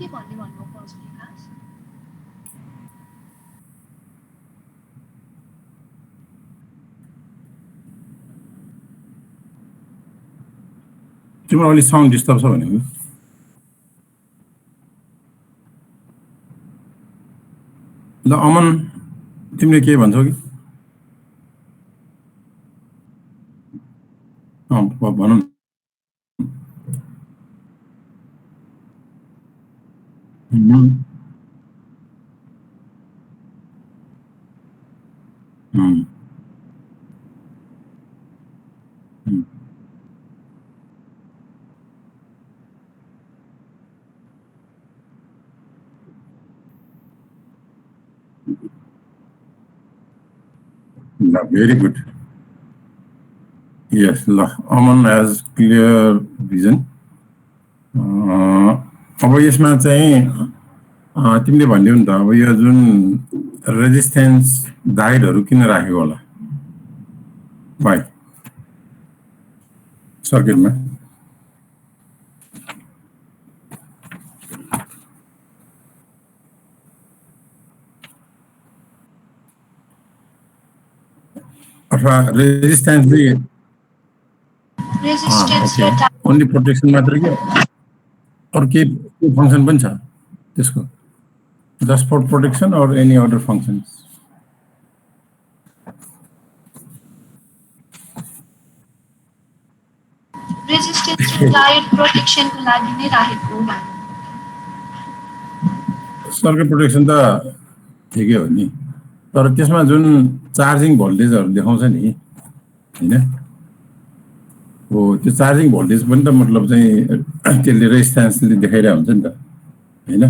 के भन्ने भन्नुभएको हजुर विकास? तिम्रो अलि साउन्ड डिस्टर्ब छ भनेको। ल अमन तिमीले के भन्छौ कि? भनौँ। Very good. Yes, Aman has clear vision. अब यसमा चाहिँ तिमीले भन्यौ नि त अब यो जुन रेजिस्टेन्स डायोडहरु किन राखेको होला भाइ सर्किटमा? अथवा रेजिस्टेन्स ओन्ली प्रोटेक्सन मात्र कि और के फंक्शन पनि छ त्यसको? जस्ट फर प्रोटेक्सन और any other functions? Resistance diode प्रोटेक्सनको लागि नै राखेको हो। सर्किट प्रोटेक्सन त ठिकै हो नि, तर त्यसमा जुन चार्जिङ भोल्टेजहरु देखाउँछ नि हैन, हो त्यो चार्जिङ भोल्टेज पनि त मतलब चाहिँ त्यसले रेजिस्टेन्सले देखाइरा हुन्छ नि त हैन,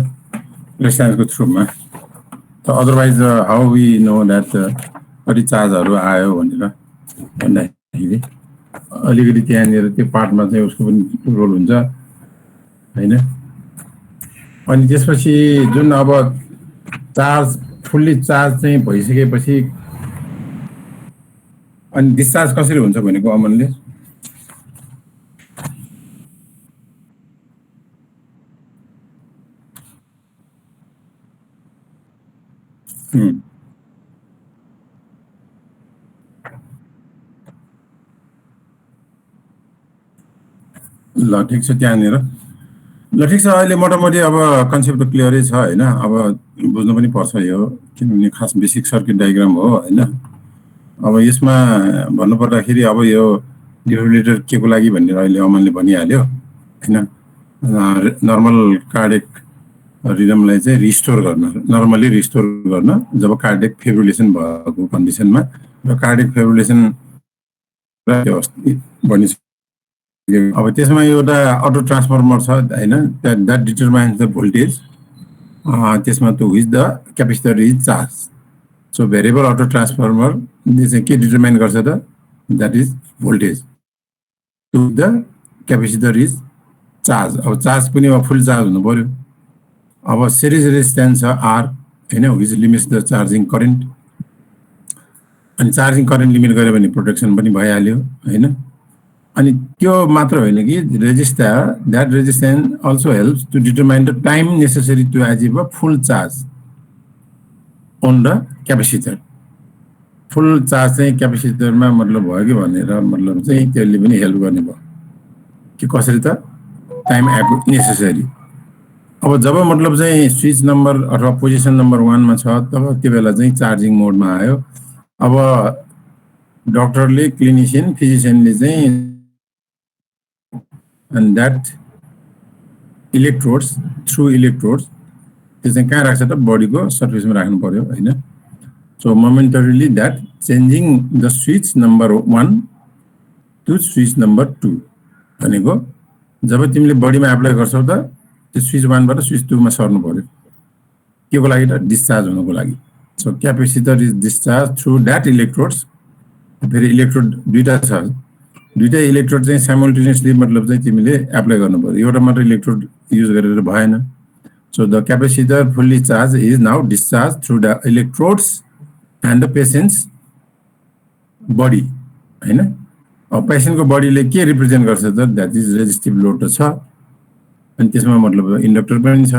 रेजिस्टेन्सको थ्रुमा। त otherwise how we know that कति चार्जहरु आयो भनेर भन्दाखेरि अलिकति त्यहाँनिर त्यो पार्टमा चाहिँ उसको पनि रोल हुन्छ हैन। अनि त्यसपछि जुन अब चार्ज फुल्ली चार्ज चाहिँ भइसकेपछि अनि डिस्चार्ज कसरी हुन्छ भनेको अमनले? ल ठीक छ त्यहाँनिर। ल ठीक छ, अहिले मोटामोटी अब कन्सेप्ट त क्लियरै छ हैन। अब बुझ्नु पनि पर्छ यो, किनभने खास बेसिक सर्किट डायग्राम हो हैन। अब यसमा भन्नु पर्दाखेरि अब यो डिफिब्रिलेटर के को लागि भनेर अहिले अमनले भनिहाल्यो हैन। नर्मल कार्डियक रिदमलाई चाहिँ रिस्टोर गर्न, नर्मली रिस्टोर गर्न जब कार्डियक फिब्रिलेसन भएको कन्डिसनमा, र कार्डियक फिब्रिलेसन भनिन्छ। अब त्यसमा एउटा अटो ट्रान्सफर्मर छ हैन, दैट डिटरमाइन्स द भोल्टेज। त्यसमा त with the capacitor is charge. So variable auto transformer चाहिँ के डिटरमाइन गर्छ त? That is voltage to the capacitor is charge. अब चार्ज पनि अब फुल चार्ज हुनु पर्यो। अब सिरिज रेजिस्टेन्स छ आर हैन, which limits the charging current. अनि चार्जिङ करेन्ट लिमिट गर्यो भने प्रोटेक्सन पनि भइहाल्यो हैन। अनि त्यो मात्र होइन कि resistor, that resistance also helps to determine the time necessary to achieve a full charge on the capacitor. Full charge चाहिँ क्यापेसिटरमा मतलब भयो कि भनेर मतलब चाहिँ त्यसले पनि हेल्प गर्ने भयो कि कसरी त? Time necessary. अब जब मतलब चाहिँ स्विच नम्बर अथवा पोजिसन नम्बर 1 मा छ तब त्यो बेला चाहिँ चार्जिङ मोडमा आयो। अब डाक्टरले, क्लिनिशियन, फिजिशियनले चाहिँ and that electrodes, through electrodes त्यो चाहिँ कहाँ राख्छ त? बडीको सर्फेसमा राख्नु पर्यो हैन। So momentarily that changing the switch number 1 to switch number 2 भनेको जब तिमीले बडीमा एप्लाई गर्छौ त त्यो स्विच 1 बाट स्विच 2 मा सर्नु पर्यो। के को लागि त? डिस्चार्ज हुनको लागि। So capacitor is discharge through that electrodes. फेरि इलेक्ट्रोड दुईटा छ, दुईटा इलेक्ट्रोड चाहिँ साइमल्टेनियसली मतलब चाहिँ तिमीले एप्लाई गर्नु पर्यो। एउटा मात्र इलेक्ट्रोड युज गरेर भएन। So the capacitor fully charge is now discharge through the electrodes and the patient's body हैन। अब पेशेन्टको बडीले के रिप्रेजेन्ट गर्छ त? दैट इज रेजिस्टिभ लोड छ। अनि त्यसमा मतलब इन्डक्टर पनि छ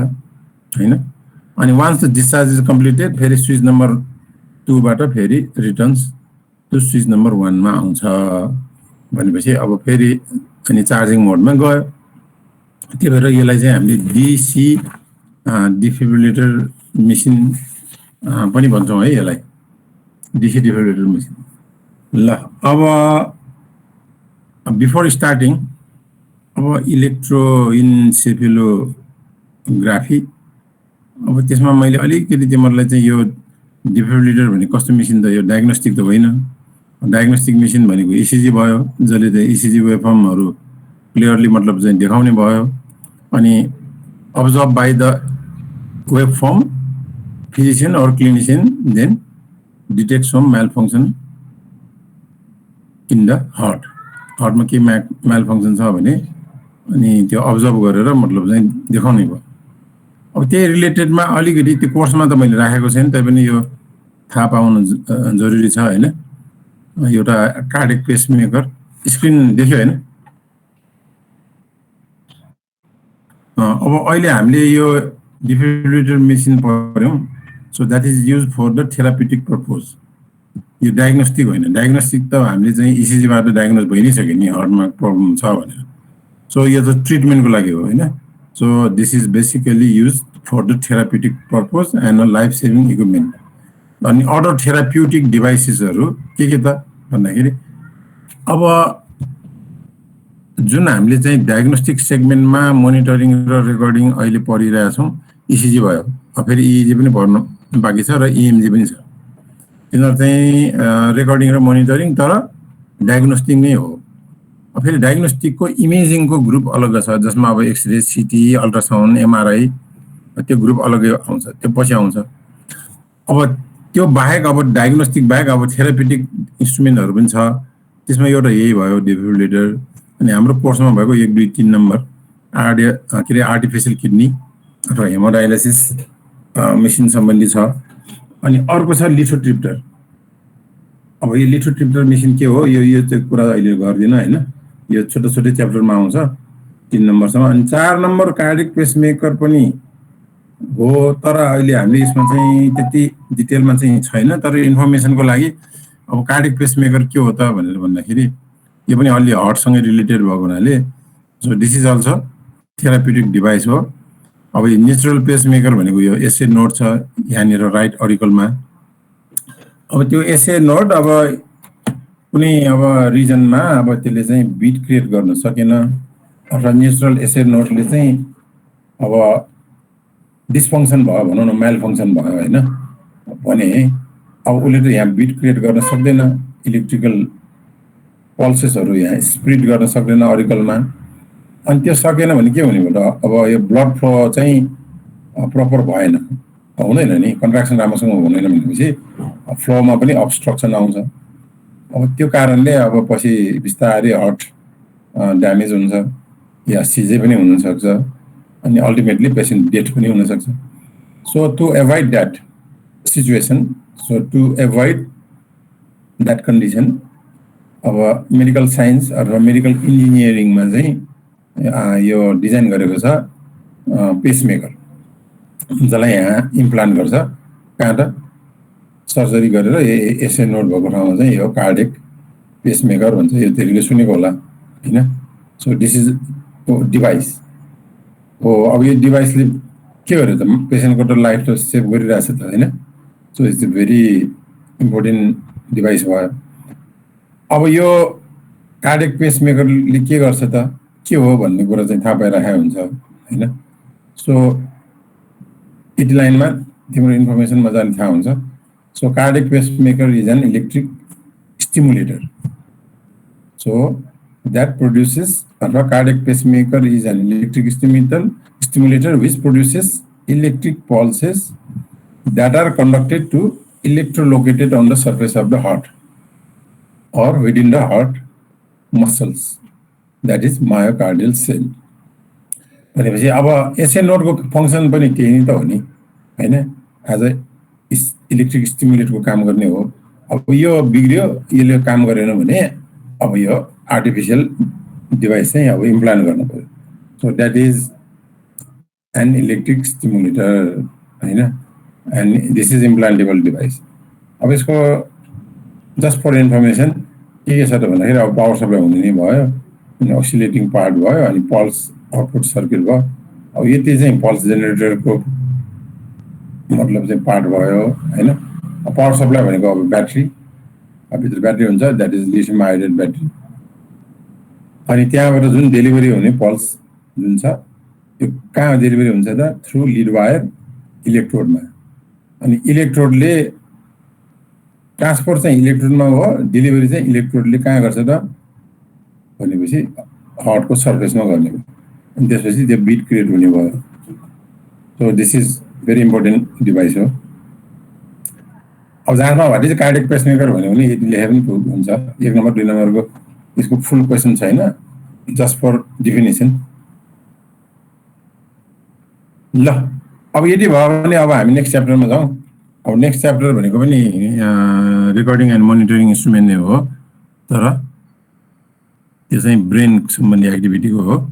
हैन अनि once the discharge is completed फेरि स्विच नम्बर 2 बाट फेरि रिटर्न्स टु स्विच नम्बर 1 मा आउँछ भनेपछि अब फेरि अनि चार्जिङ मोडमा गयो त्यही भएर यसलाई चाहिँ हामीले डीसी डिफिब्रिलेटर मेसिन पनि भन्छौँ है यसलाई डीसी डिफिब्रिलेटर मेसिन ल अब बिफोर स्टार्टिङ अब इलेक्ट्रोइन्सेफेलोग्राफी अब त्यसमा मैले अलिकति तिमीहरूलाई चाहिँ यो डिफिब्रिलेटर भने कस्तो मेसिन त यो डायग्नोस्टिक त होइन डायग्नोस्टिक मेसिन भनेको इसिजी भयो जसले चाहिँ इसिजी वेभफर्महरू क्लियरली मतलब चाहिँ देखाउने भयो अनि observe by the waveform physician और clinician then detect some malfunction in the हार्टमा के malfunction छ भने अनि त्यो अब्जर्भ गरेर मतलब चाहिँ देखाउने भयो अब त्यही रिलेटेडमा अलिकति त्यो कोर्समा त मैले राखेको छैन तैपनि यो थाहा पाउनु जरुरी छ हैन एउटा कार्डियक पेसमेकर स्क्रिन देख्यो हैन अब अहिले हामीले यो डिफिब्रिलेटर मेसिन पढ्यौं so that is used for the therapeutic purpose यो डायग्नोस्टिक होइन डायग्नोस्टिक त हामीले चाहिँ इसिजी बाट डायग्नोज भइ नै सक्यो नि हार्टमा प्रब्लम छ भनेर सो यो त ट्रिटमेन्टको लागि हो हैन so this is basically used for the therapeutic purpose and a life saving equipment अनि अदर थेराप्युटिक डिभाइसेसहरु के त भन्दाखेरि अब जुन हामीले चाहिँ डायग्नोस्टिक सेगमेन्टमा मोनिटरिङ र रेकर्डिङ अहिले पढिरहेका छौं इसिजी भयो फेरि इइजी पनि पढ्नु बाँकी छ र इएमजी पनि छ यिनीहरु चाहिँ रेकर्डिङ र मोनिटरिङ तर डायग्नोस्टिक नै हो फेरि डायग्नोस्टिकको इमेजिङको ग्रुप अलग छ जसमा अब एक्सरे सिटी अल्ट्रासाउन्ड एमआरआई त्यो ग्रुप अलगै आउँछ त्यो पछि आउँछ अब त्यो बाहेक अब डायग्नोस्टिक बाहेक अब थेराप्युटिक इन्स्ट्रुमेन्टहरु पनि छ त्यसमा एउटा यही भयो डिफिब्रिलेटर अनि हाम्रो कोर्समा भएको 1 2 3 नम्बर आर्टिफिशियल किडनी अथवा हेमोडायलिसिस मेसिन सम्बन्धी छ अनि अर्को छ लिथोट्रिप्टर अब यो लिथोट्रिप्टर मेसिन के हो यो चाहिँ कुरा अहिले गर्दिन हैन यो छोटो छोटो च्याप्टरमा आउँछ 3 नम्बरसम्म अनि 4 नम्बर कार्डियक पेसमेकर पनि हो तर अहिले हामीले यसमा चाहिँ त्यति डिटेलमा चाहिँ छैन तर इन्फर्मेसनको लागि अब कार्डियक पेसमेकर के हो त भनेर भन्दाखेरि यो पनि अलि हार्टसँग रिलेटेड भएको हुनाले so this is also therapeutic device हो अब यो नेचुरल पेसमेकर भनेको यो एसए नोड छ यहाँनिर राइट अरिकलमा अब त्यो एसए नोड अब कुनै अब रिजनमा अब त्यसले चाहिँ बिट क्रिएट गर्न सकेन अथवा नेचुरल एसए नोडले चाहिँ अब डिसफङ्क्सन भयो भनौं न म्यालफङ्क्सन भयो हैन भने अब उसले त यहाँ बिट क्रिएट गर्न सक्दैन इलेक्ट्रिकल पल्सेसहरु यहाँ स्प्रिड गर्न सक्दैन अरिकलमा अनि त्यो सकेन भने के हुने भयो अब यो ब्लड फ्लो चाहिँ प्रपर भएन हुँदैन नि कन्ट्राक्सन राम्रोसँग हुँदैन भनेपछि फ्लोमा पनि अब्स्ट्रक्सन आउँछ अब त्यो कारणले अब पछि बिस्तारै हार्ट ड्यामेज हुन्छ या सिजे पनि हुन सक्छ अनि अल्टिमेटली पेशेन्ट डेथ पनि हुन सक्छ so to avoid that situation so to avoid that condition अब मेडिकल साइन्स अथवा मेडिकल इन्जिनियरिङमा चाहिँ यो डिजाइन गरेको छ पेसमेकर जसलाई यहाँ इम्प्लान्ट गर्छ कहाँ त सर्जरी गरेर एसए नोड भएको ठाउँमा चाहिँ यो कार्डियक पेसमेकर भन्छ यो तिमीले सुनेको होला हैन सो दिस इज डिभाइस हो अब यो डिभाइसले के गर्यो त पेशेन्टको त लाइफ त सेभ गरिरहेछ त हैन so it's a very important device भयो अब यो कार्डियक पेसमेकरले के गर्छ त के हो भन्ने कुरा चाहिँ थाहा पाइराखेको हुन्छ हैन सो यति लाइनमा तिम्रो इन्फर्मेसन मजाले थाहा हुन्छ so cardiac pacemaker is an electric stimulator so that produces अथवा cardiac pacemaker is an electric stimulator which produces electric pulses that are conducted to electrolocated on the surface of the heart or within the heart muscles that is myocardial cell भनेपछि अब SA नोडको function पनि त्यही नै त हो नि हैन as a electric स्टिमुलेटरको काम गर्ने हो अब यो बिग्रियो यसले काम गरेन भने अब यो आर्टिफिशियल डिभाइस चाहिँ अब इम्प्लान्ट गर्नु पर्यो so that is an electric stimulator हैन, and this is implantable device. अब यसको just for information के छ त भन्दाखेरि अब पावर सप्लाई हुने नै भयो, अनि oscillating part भयो, अनि pulse output circuit भयो. अब यति चाहिँ pulse generator को मतलब चाहिँ पार्ट भयो हैन. पावर सप्लाई भनेको अब ब्याट्री, अब भित्र ब्याट्री हुन्छ, that is lithium iodide battery. अनि त्यहाँबाट जुन डेलिभरी हुने पल्स जुन छ त्यो कहाँ डेलिभरी हुन्छ त थ्रु लिड वायर इलेक्ट्रोडमा. अनि इलेक्ट्रोडले ट्रान्सफर चाहिँ इलेक्ट्रोडमा हो, डेलिभरी चाहिँ इलेक्ट्रोडले कहाँ गर्छ त भनेपछि हार्टको सर्फेसमा गर्ने हो. अनि त्यसपछि त्यो बिट क्रिएट हुने भयो. So this is very important device हो. अब जहाँसम्म भने चाहिँ कार्डियक पेसमेकर भन्यो भने यति लेखे पनि हुन्छ. 1 नम्बर 2 नम्बरको यसको फुल क्वेसन छैन, जस्ट फर डेफिनेसन. ल अब यदि भयो भने अब हामी नेक्स्ट च्याप्टरमा जाउँ. अब नेक्स्ट च्याप्टर भनेको पनि रेकर्डिङ एन्ड मोनिटरिङ इन्स्ट्रुमेन्ट नै हो, तर त्यो चाहिँ ब्रेन सम्बन्धी एक्टिभिटीको हो,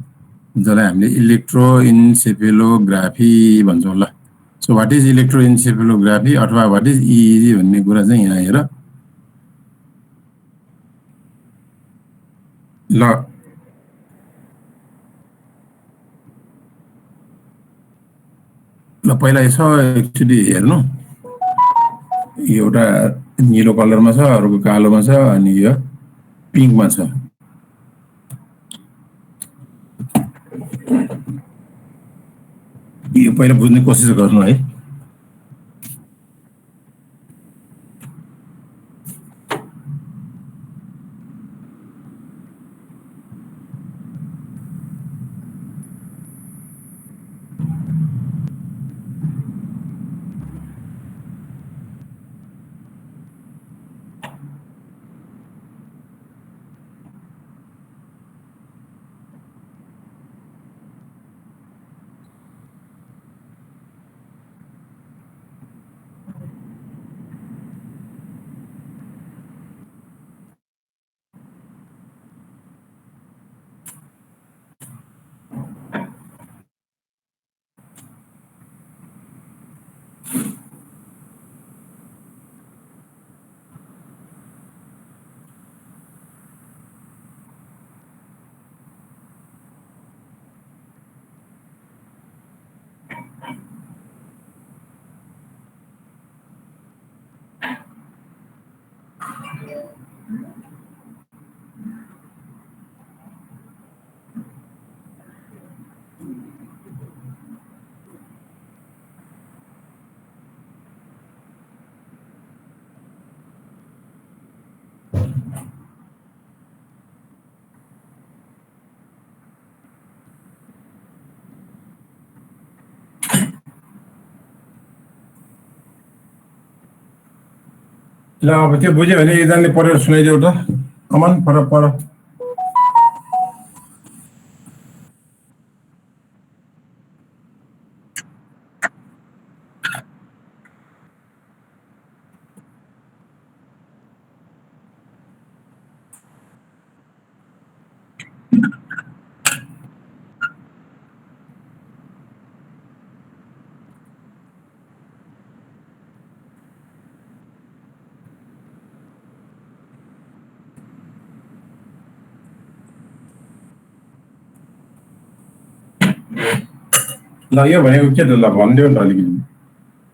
जसलाई हामीले इलेक्ट्रोइन्सेफेलोग्राफी भन्छौँ. ल सो वाट इज इलेक्ट्रोइन्सेफेलोग्राफी अथवा वाट इज इइजी भन्ने कुरा चाहिँ यहाँ हेर. ल ल पहिला यसो एक्चुअली हेर्नु, एउटा नीलो कलरमा छ, अर्को कालोमा छ, अनि यो पिङ्कमा छ. यो पहिला बुझ्ने कोसिस गर्नु है. ल अब त्यो बुझ्यो भने एकजनाले पढेर सुनाइदेऊ त. अमन पर पर. ल यो भनेको के त ल भनिदेऊ न अलिकति.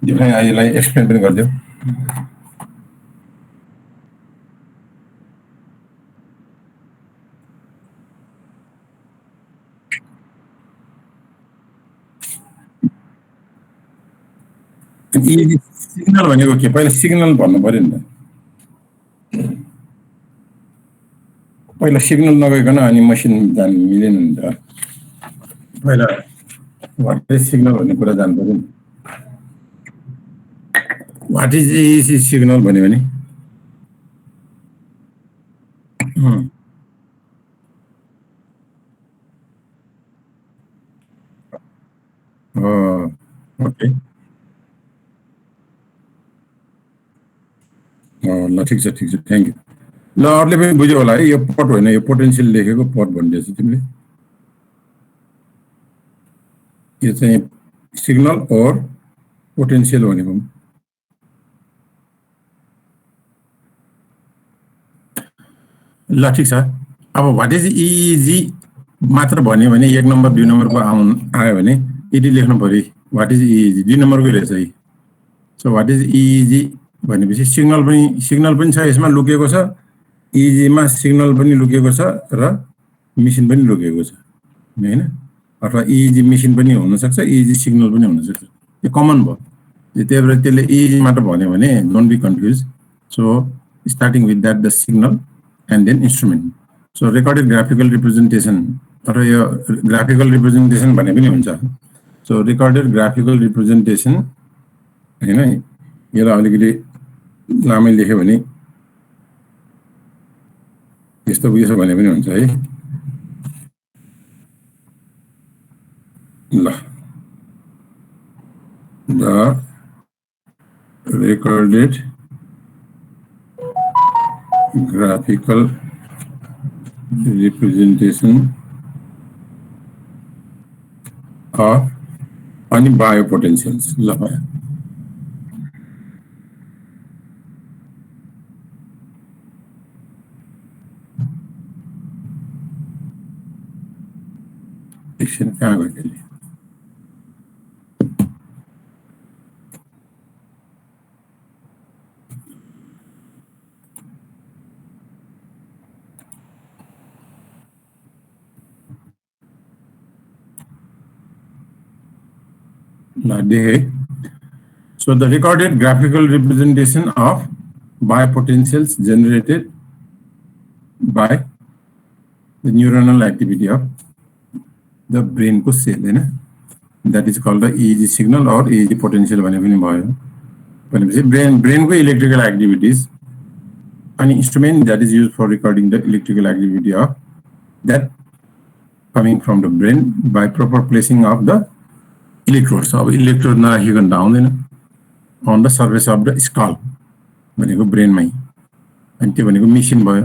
डिफाइन यसलाई एक्सप्लेन पनि गरिदेऊ. सिग्नल भनेको के पहिला सिग्नल भन्नु पर्यो नि त. पहिला सिग्नल नगइकन अनि मसिन जानु मिलेन नि त. पहिला वाट इज सिग्नल भन्ने कुरा जानु पर्यो नि. वाट इज सिग्नल भन्यो भने ओके. ल ठिक छ ठिक छ, थ्याङ्क यू. ल अरूले पनि बुझ्यो होला है. यो पट होइन, यो पोटेन्सियल लेखेको पट भनिदिएछ तिमीले. यो चाहिँ सिग्नल और पोटेन्शियल भनेको ल ठीक छ अब व्हाट इज इजी मात्र भन्यो भने 1 नम्बर 2 नम्बरको आयो भने यदि लेख्नु पर्यो व्हाट इज इजी 2 नम्बरको रहेछ है सो व्हाट इज इजी भनेपछि सिग्नल पनि छ यसमा लुकेको छ इजी मा सिग्नल पनि लुकेको छ र मेसिन पनि लुकेको छ हैन अथवा इजी मेसिन पनि हुन सक्छ इजी सिग्नल पनि हुन सक्छ यो कमन भयो त्यही भएर त्यसले इजी मात्र भन्यो भने don't be confuse so starting with that the signal and then instrument. So recorded graphical representation or graphical representation भने पनि हुन्छ. So recorded graphical representation हैन यसलाई अलिकति लामै लेख्यो भने यस्तो उयो भने पनि हुन्छ है ल the recorded graphical representation of any biopotentials. So the recorded graphical representation of biopotentials generated by the neuronal activity of the brain को cell है ना that is called the EEG signal or EEG potential भने पनि भयो भनेपछि brain को electrical activities an instrument that is used for recording the electrical activity of that coming from the brain by proper placing of the electrodes अब electrode नराखिकन हुँदैन on the surface of the skull भनेको brain मै अनि त्यो भनेको machine भयो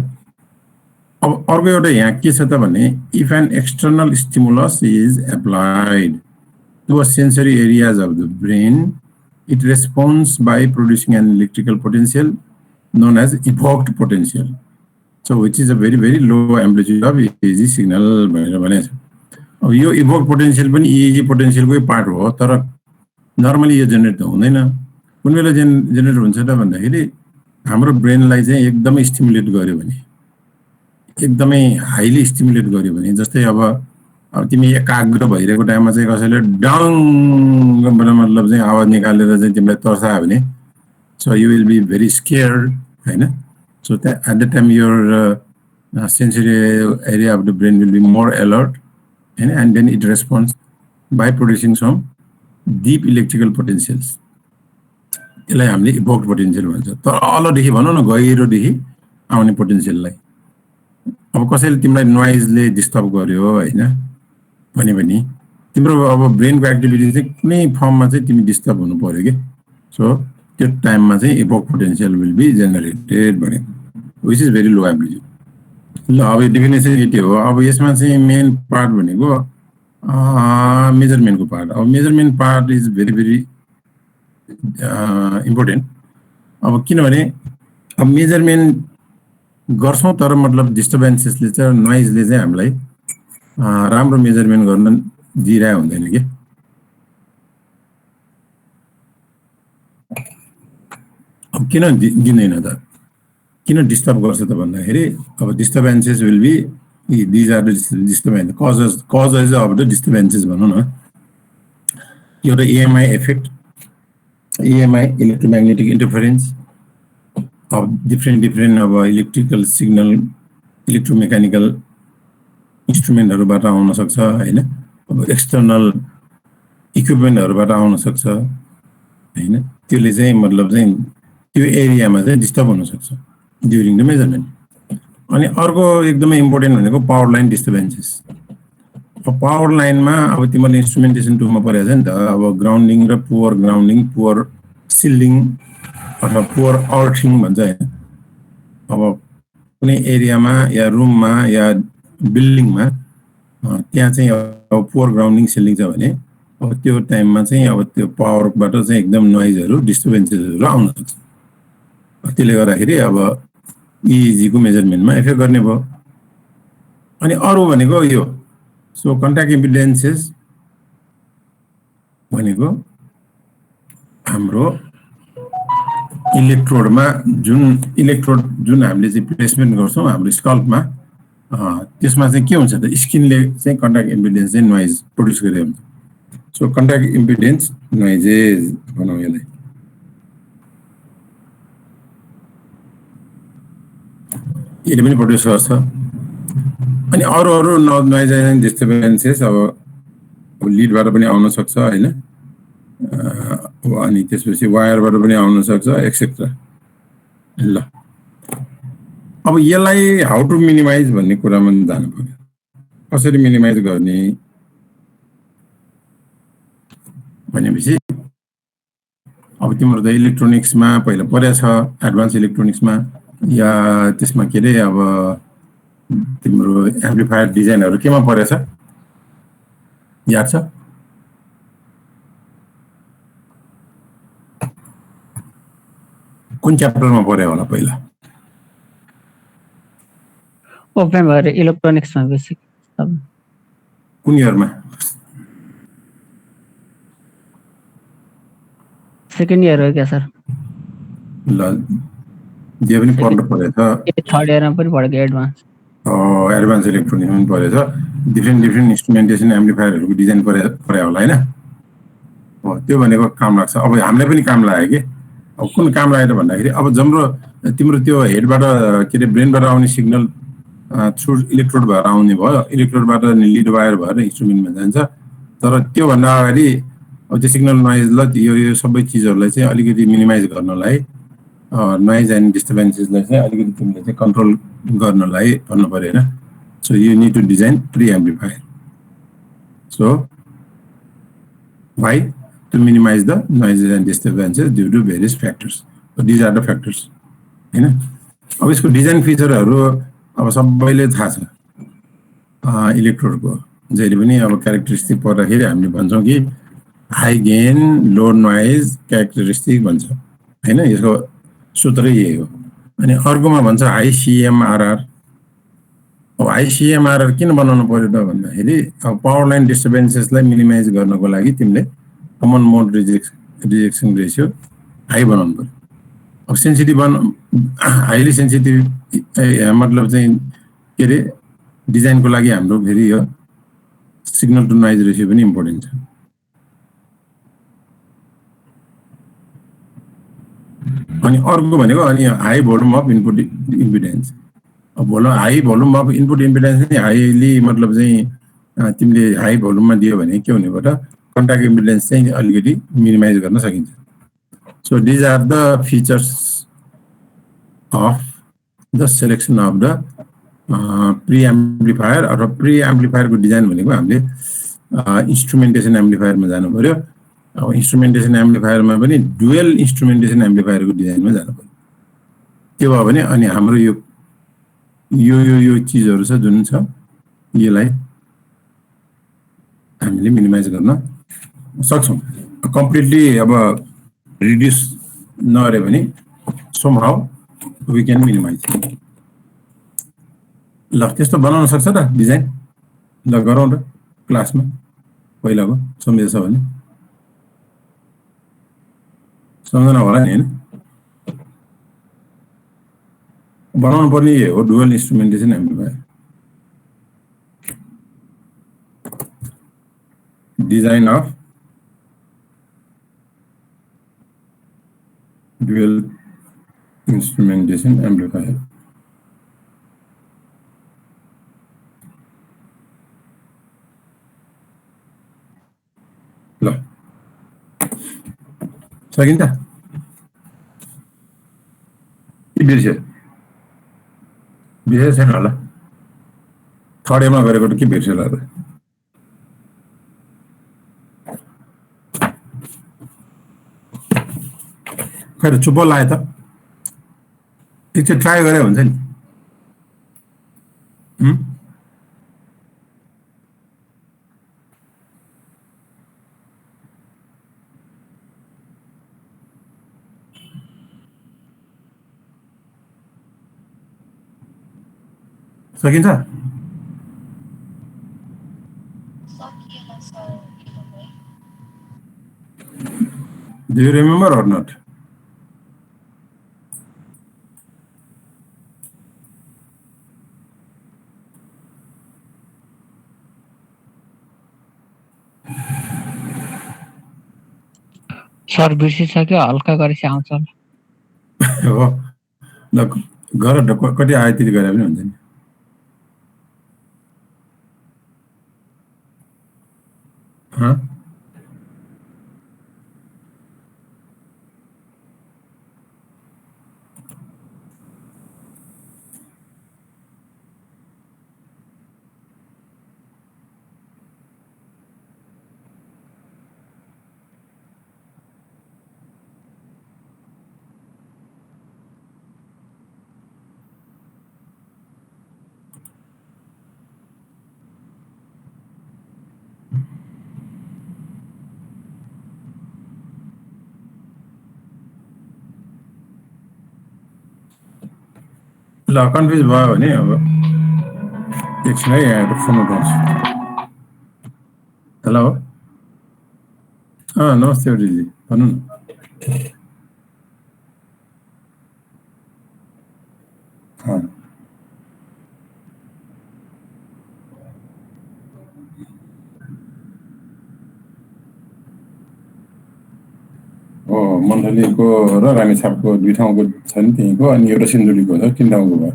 अब अर्को एउटा यहाँ के छ त भने if an external stimulus is applied to a sensory areas of the brain it responds by producing an electrical potential known as evoked potential so which is a very low amplitude of EEG signal भनेर भनेछ अब यो evoke potential पनि easy पोटेन्शियलकै part हो तर normally यो generate हुँदैन कुन बेला जेनेरेट हुन्छ त भन्दाखेरि हाम्रो ब्रेनलाई चाहिँ एकदमै स्टिमुलेट गर्यो भने एकदमै हाइली स्टिमुलेट गर्यो भने जस्तै अब तिमी एकाग्र भइरहेको टाइममा चाहिँ कसैले डाङ मतलब चाहिँ आवाज निकालेर चाहिँ तिमीलाई तर्सायो भने so you will be very scared हैन so at the time your sensory area of the brain will be more alert and then it responds by producing some deep electrical potentials. यसलाई हामीले evoked potential भन्छ तर अलदेखि भनौँ न गहिरोदेखि आउने पोटेन्शियललाई अब कसैले तिमीलाई नोइजले डिस्टर्ब गर्यो हैन भने पनि तिम्रो अब ब्रेनको एक्टिभिटी चाहिँ कुनै फर्ममा चाहिँ तिमी डिस्टर्ब हुनु पर्यो के सो त्यो टाइममा चाहिँ evoked potential will be generated भनेको which is very low amplitude ल अब डेफिनेसन यति हो अब यसमा चाहिँ मेन पार्ट भनेको मेजरमेन्टको पार्ट अब measurement part is very important अब किनभने अब मेजरमेन्ट गर्छौं तर मतलब डिस्टर्बेन्सेसले चाहिँ नोइजले चाहिँ हामीलाई राम्रो मेजरमेन्ट गर्न दिइरा हुँदैन के अब किन दिँदैन त किन डिस्टर्ब गर्छ त भन्दाखेरि अब disturbances will be these are the disturbance causes of the disturbances भनौं न एउटा EMI effect EMI electromagnetic interference of different अब electrical signal electromechanical इन्स्ट्रुमेन्टहरुबाट आउन सक्छ हैन अब एक्सटर्नल इक्विपमेन्टहरुबाट आउन सक्छ हैन त्यसले चाहिँ मतलब चाहिँ त्यो एरियामा चाहिँ डिस्टर्ब हुन सक्छ ड्युरिङ द मेजरमेन्ट अनि अर्को एकदमै इम्पोर्टेन्ट भनेको पावर लाइन डिस्टर्बेन्सेस अब पावर लाइनमा अब तिमीले इन्स्ट्रुमेन्टेसन टुलमा पढेछ नि त अब ग्राउन्डिङ र पुअर ग्राउन्डिङ पुअर सिल्डिङ अथवा पुअर अर्थिङ भन्छ हैन अब कुनै एरियामा या रुममा या बिल्डिङमा त्यहाँ चाहिँ अब पुअर ग्राउन्डिङ सिल्डिङ छ भने अब त्यो टाइममा चाहिँ अब त्यो पावरबाट चाहिँ एकदम नोइजहरू डिस्टर्बेन्सेसहरू आउन सक्छ। त्यसले गर्दाखेरि अब इइजीको मेजरमेन्टमा इफेक्ट गर्ने भयो। अनि अरू भनेको यो सो कन्ट्याक्ट इम्पिडेन्सेस भनेको हाम्रो इलेक्ट्रोडमा जुन हामीले चाहिँ प्लेसमेन्ट गर्छौँ हाम्रो स्कल्पमा, त्यसमा चाहिँ के हुन्छ त, स्किनले चाहिँ कन्ट्याक्ट इम्पिडेन्स चाहिँ नोइज प्रड्युस गरेको हुन्छ। सो कन्ट्याक्ट इम्पिडेन्स नोइजेस भनौँ यसलाई। यसले पनि प्रड्युस गर्छ। अनि अरू नोइज एन्ड डिस्टर्बेन्सेस अब लिडबाट पनि आउन सक्छ होइन, अनि त्यसपछि वायरबाट पनि आउन सक्छ एक्सेट्रा। ल अब यसलाई हाउ टु मिनिमाइज भन्ने कुरामा जानु पर्यो। कसरी मिनिमाइज गर्ने भनेपछि अब तिम्रो त इलेक्ट्रोनिक्समा पहिला पढेछ, एडभान्स इलेक्ट्रोनिक्समा या त्यसमा के अरे अब तिम्रो एम्प्लिफायर डिजाइनहरू केमा पढेछ याद छ? कुन च्याप्टरमा पढ्यो होला पहिला? ओपन भएर इलेक्ट्रोनिक्समा बेसिक। कुन इयरमा? सेकेन्ड इयर हो क्या सर? ल जे पनि पढ्नु परेछ। थर्ड इयरमा पनि पढेको एडभान्स। एडभान्स इलेक्ट्रोनिक्समा पनि पढेछ। डिफ्रेन्ट इन्स्ट्रुमेन्टेसन एम्प्लिफायरहरूको डिजाइन पढ्यो होला होइन? त्यो भनेको काम लाग्छ। अब हामीलाई पनि काम लाग्यो कि। अब कुन काम लाग्यो भन्दाखेरि अब तिम्रो त्यो हेडबाट के अरे ब्रेनबाट आउने सिग्नल थ्रु इलेक्ट्रोड भएर आउने भयो, इलेक्ट्रोडबाट लिड वायर भएर इन्स्ट्रुमेन्टमा जान्छ। तर त्योभन्दा अगाडि अब त्यो सिग्नल नोइज यो सबै चिजहरूलाई चाहिँ अलिकति मिनिमाइज गर्नलाई, नोइज एन्ड डिस्टर्बेन्सेसलाई चाहिँ अलिकति तिमीले चाहिँ कन्ट्रोल गर्नलाई भन्नु पर्यो होइन। So you need to design pre amplifier. So why to minimize the noises and disturbances due to various factors. These are the factors होइन। अब यसको डिजाइन फिचरहरू अब सबैले थाहा छ। इलेक्ट्रोडको जहिले पनि अब क्यारेक्टरिस्टिक पढ्दाखेरि हामीले भन्छौँ कि हाई गेन लो नोइज क्यारेक्टरिस्टिक भन्छ होइन, यसको सूत्रै यही हो। अनि अर्कोमा भन्छ हाई सिएमआरआर। अब हाई सिएमआरआर किन बनाउनु पर्यो त भन्दाखेरि अब पावर लाइन डिस्टर्बेन्सेसलाई मिनिमाइज गर्नको लागि तिमीले कमन मोड रिजेक्सन रेसियो हाई बनाउनु पर्यो। अब सेन्सिटिभ हाइली सेन्सिटिभ मतलब चाहिँ के अरे डिजाइनको लागि हाम्रो फेरि यो सिग्नल टु नोइज रेसियो पनि इम्पोर्टेन्ट छ। अनि अर्को भनेको अनि high volume of input impedance. अब high volume of input impedance चाहिँ हाइली मतलब चाहिँ तिमीले हाई भोल्युममा दियो भने के हुने भयो त, कन्ट्याक्ट इम्पिडेन्स चाहिँ अलिकति मिनिमाइज गर्न सकिन्छ। So these are the features of the selection of the pre amplifier. अथवा प्री एम्प्लिफायरको डिजाइन भनेको हामीले इन्स्ट्रुमेन्टेसन एम्प्लिफायरमा जानु पर्यो। अब इन्स्ट्रुमेन्टेसन एम्प्लिफायरमा पनि डुएल इन्स्ट्रुमेन्टेसन एम्प्लिफायरको डिजाइनमा जानु पर्यो। त्यो भयो भने अनि हाम्रो यो चिजहरू छ जुन छ यसलाई हामीले मिनिमाइज गर्न सक्छौँ। कम्प्लिटली अब रिड्युस नगरे भने समहाउ वी क्यान मिनिमाइज। ल त्यस्तो बनाउन सक्छ त डिजाइन? ल गरौँ त क्लासमा पहिलाको सम्झेछ भने। सम्झना होला नि होइन? बनाउनु पर्ने हो dual instrumentation amplifier. Design of dual instrumentation amplifier. ल सकिन्छ? बिर्सेको छैन होला? थर्ड इयरमा गरेको के बिर्सेर होला त? खै त चुप्पो लाग्यो त? एकचोटि ट्राई गरे हुन्छ नि। सकिन्छ? सकिएला सर एकदमै। Do you remember or not? Sir बिर्सिसक्यो, हल्का गरेपछि आउँछ होला। हो ल गर कति आयो त्यति गरे पनि हुन्छ नि। हाँ? ल कन्फ्युज भयो भने अब एकछिन है यहाँको फोन उठाउँछु। हेलो, नमस्ते अडिलजी, भन्नु न। हो मण्डलीको र रामेछापको 2 ठाउँको छ नि त्यहीँको, अनि एउटा सिन्धुलीको छ, 3 ठाउँको भयो।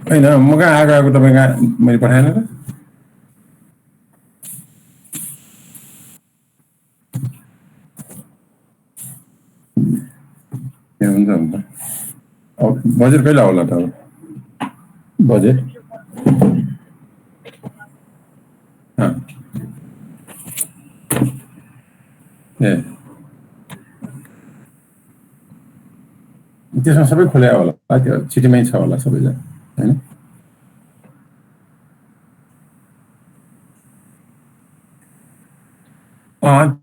होइन म कहाँ आएको तपाईँ कहाँ मैले पठाएन र? ए हुन्छ हुन्छ। अब बजेट कहिले आउला त? अब बजेट ए त्यसमा सबै खुला होला, त्यो सिटीमै छ होला सबैजना, होइन?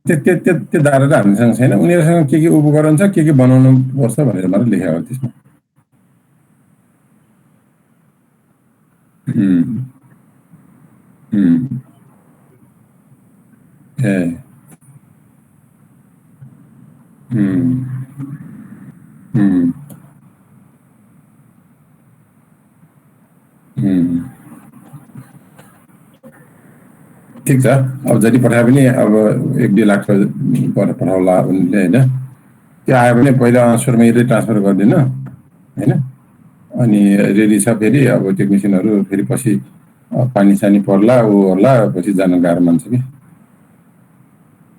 त्यो दारा त हामीसँग छैन, उनीहरूसँग के उपकरण छ, के बनाउनु पर्छ भनेर मात्रै लेखेको हो त्यसमा। ए ठिक छ, अब जति पठाए पनि अब 1-2 लाख पठाउला उनले, होइन? त्यो आयो भने पहिला सुरुमै ट्रान्सफर गरिदिनु, होइन? अनि रेडी छ, फेरि अब टेक्निसियनहरू फेरि पछि पानी सानी पर्ला ऊ होला, पछि जान गाह्रो मान्छ कि।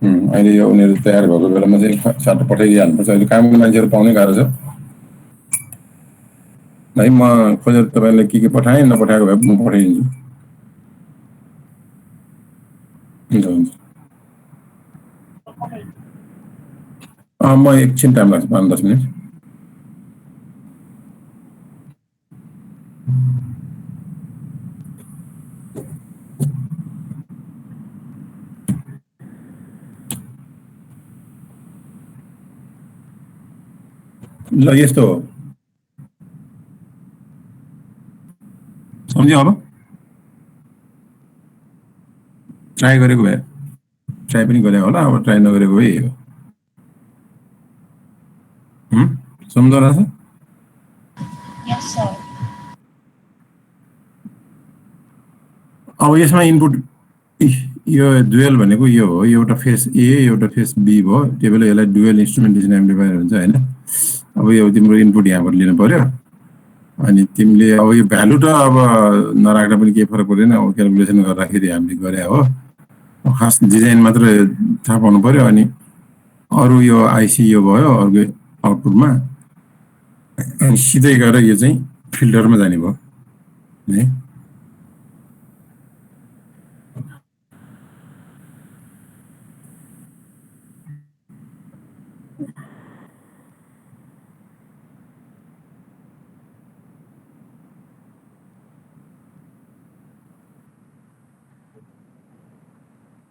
अहिले यो उनीहरू तयार भएको बेलामा चाहिँ साटो पठाइदिइहाल्नुपर्छ। अहिले कामको मान्छेहरू पाउनै गाह्रो छ है। म खोजेर तपाईँलाई के पठाएँ, नपठाएको भए म पठाइदिन्छु। हुन्छ हुन्छ। म एकछिन टाइम लाग्छ, 5-10 मिनट। ल यस्तो हो, सम्झ्यो? अब ट्राई गरेको भए ट्राई पनि गरे होला, अब ट्राई नगरेको भए यही हो। सम्झो रहेछ? यस सर। अब यसमा इनपुट यो डुएल भनेको यो हो, एउटा फेस ए एउटा फेस बी भयो, त्यो बेला यसलाई डुएल इन्स्ट्रुमेन्टेसन एम्प्लिफायर हुन्छ, होइन? अब यो तिम्रो इनपुट यहाँबाट लिनु पर्यो, अनि तिमीले अब यो भ्यालु त अब नराख्दा पनि केही फरक पर्दैन, अब क्यालकुलेसन गर्दाखेरि हामीले गरे हो, खास डिजाइन मात्र थाहा पाउनु पर्यो। अनि अरू यो आइसी यो भयो अर्को आउटपुटमा, अनि सिधै गएर यो चाहिँ फिल्टरमा जाने भयो है।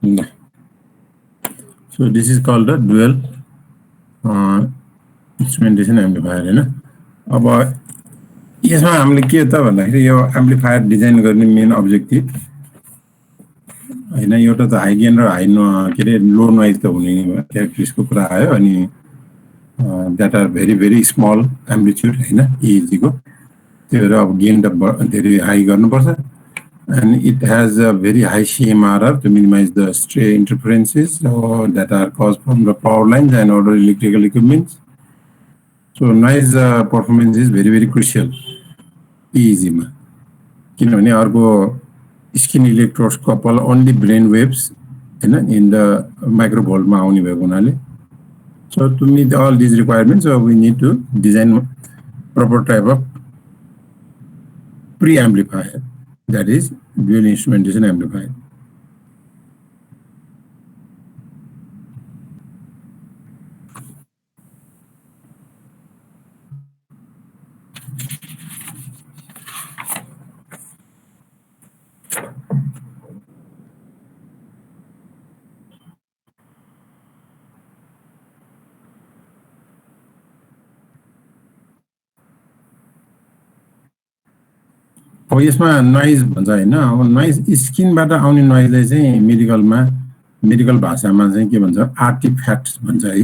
ल so this is called the dual instrumentation amplifier हैन अब यसमा हामीले के त भन्दाखेरि यो एम्प्लिफायर डिजाइन गर्ने मेन अब्जेक्टिभ हैन एउटा त हाई गेन र हाई के रे लो नोइज त हुने क्यारेक्टरिस्टिक्सको कुरा आयो अनि that are very small amplitude हैन EEG को त्यो भएर अब गेन त धेरै हाई गर्नुपर्छ and it has a very high CMRR to minimize the stray interferences that are caused from the power lines and other electrical equipment. So noise performance is very crucial EEG मा किनभने अर्को skin electrodes couple only brain waves हैन in the microvolt मा आउने भएको हुनाले so to meet all these requirements we need to design proper type of pre-amplifier that is dual instrumentation amplifier. अब यसमा नोइज भन्छ हैन अब नोइज स्किनबाट आउने नोइजले चाहिँ मेडिकल भाषामा चाहिँ के भन्छ आर्टिफ्याक्ट्स भन्छ है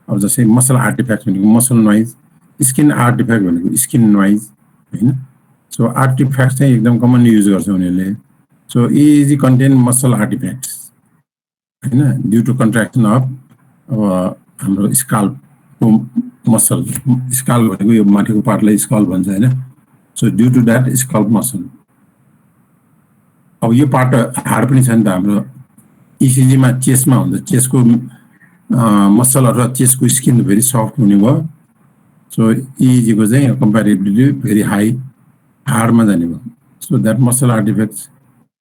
अब जस्तै मसल आर्टिफ्याक्ट भनेको मसल नोइज स्किन आर्टिफ्याक्ट भनेको स्किन नोइज हैन सो आर्टिफ्याक्ट चाहिँ एकदम कमन युज गर्छ उनीहरुले सो इजी कन्टेन मसल आर्टिफ्याक्ट्स हैन ड्यू टु कन्ट्र्याक्सन अफ अब हाम्रो स्काल्पको मसल स्काल्प भनेको यो माथिको पार्टलाई स्काल्प भन्छ हैन so due to that scalp muscle अब यो पार्ट हार्ड पनि छ नि त हाम्रो ECG मा चेस्टमा हुन्छ चेस्टको मसल अथवा चेस्टको स्किन भेरी सफ्ट हुने भयो सो EEG को चाहिँ कम्प्यारेटिभली भेरी हाई हार्डमा जाने भयो so that muscle artifacts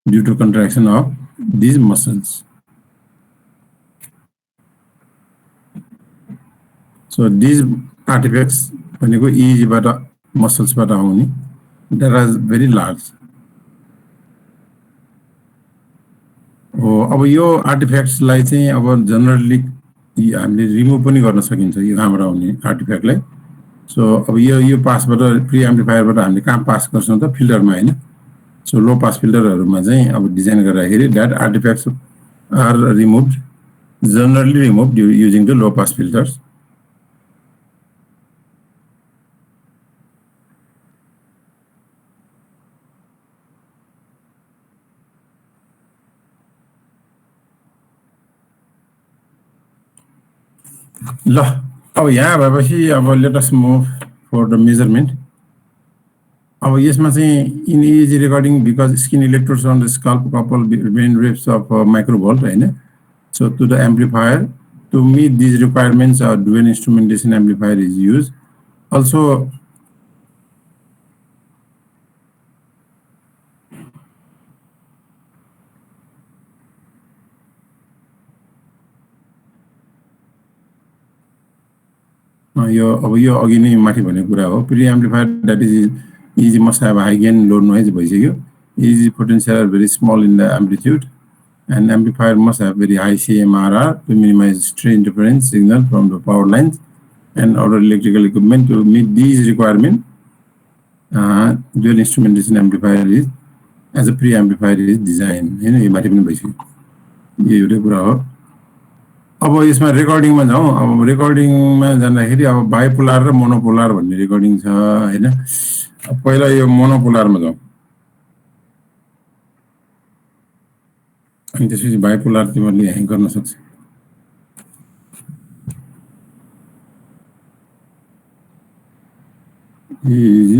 due to contraction of this muscles so this artifacts भनेको EEG बाट मसल्स बाट आउने that are very large अब यो आर्टिफ्याक्ट्स लाई चाहिँ अब जनरली हामीले रिमुभ पनि गर्न सकिन्छ यो हाम्रो आउने आर्टिफ्याक्ट लाई सो अब यो पासबाट प्री एम्प्लिफायरबाट हामीले कहाँ पास गर्छौं त फिल्टरमा हैन सो लो पास फिल्टरहरुमा चाहिँ अब डिजाइन गर्दाखेरि that artifacts are removed generally removed using the low pass filters ल अब यहाँ भएपछि अब let us move for the measurement अब यसमा चाहिँ in EEG recording because skin electrodes on the scalp couple brain waves of microvolt हैन so to the amplifier to meet this requirements dual instrumentation amplifier is use also यो अब यो अघि नै माथि भनेको कुरा हो pre amplifier that is EEG must have high gain low noise भइसक्यो EEG potential are very small in the amplitude and amplifier must have very high CMRR to minimize stray interference signal from the power lines and other electrical equipment to meet these requirements dual instrumentation amplifier is as a pre-amplifier is designed हैन यो माथि पनि भइसक्यो यो एउटा कुरा हो अब यसमा रेकर्डिङमा जाउँ अब रेकर्डिङमा जाँदाखेरि अब बाइपोलार र मोनोपोलार भन्ने रेकर्डिङ छ हैन अब पहिला यो मोनोपोलारमा जाउँ अनि त्यसपछि बाइपोलार तिमीले यहाँ गर्न सक्छ EEG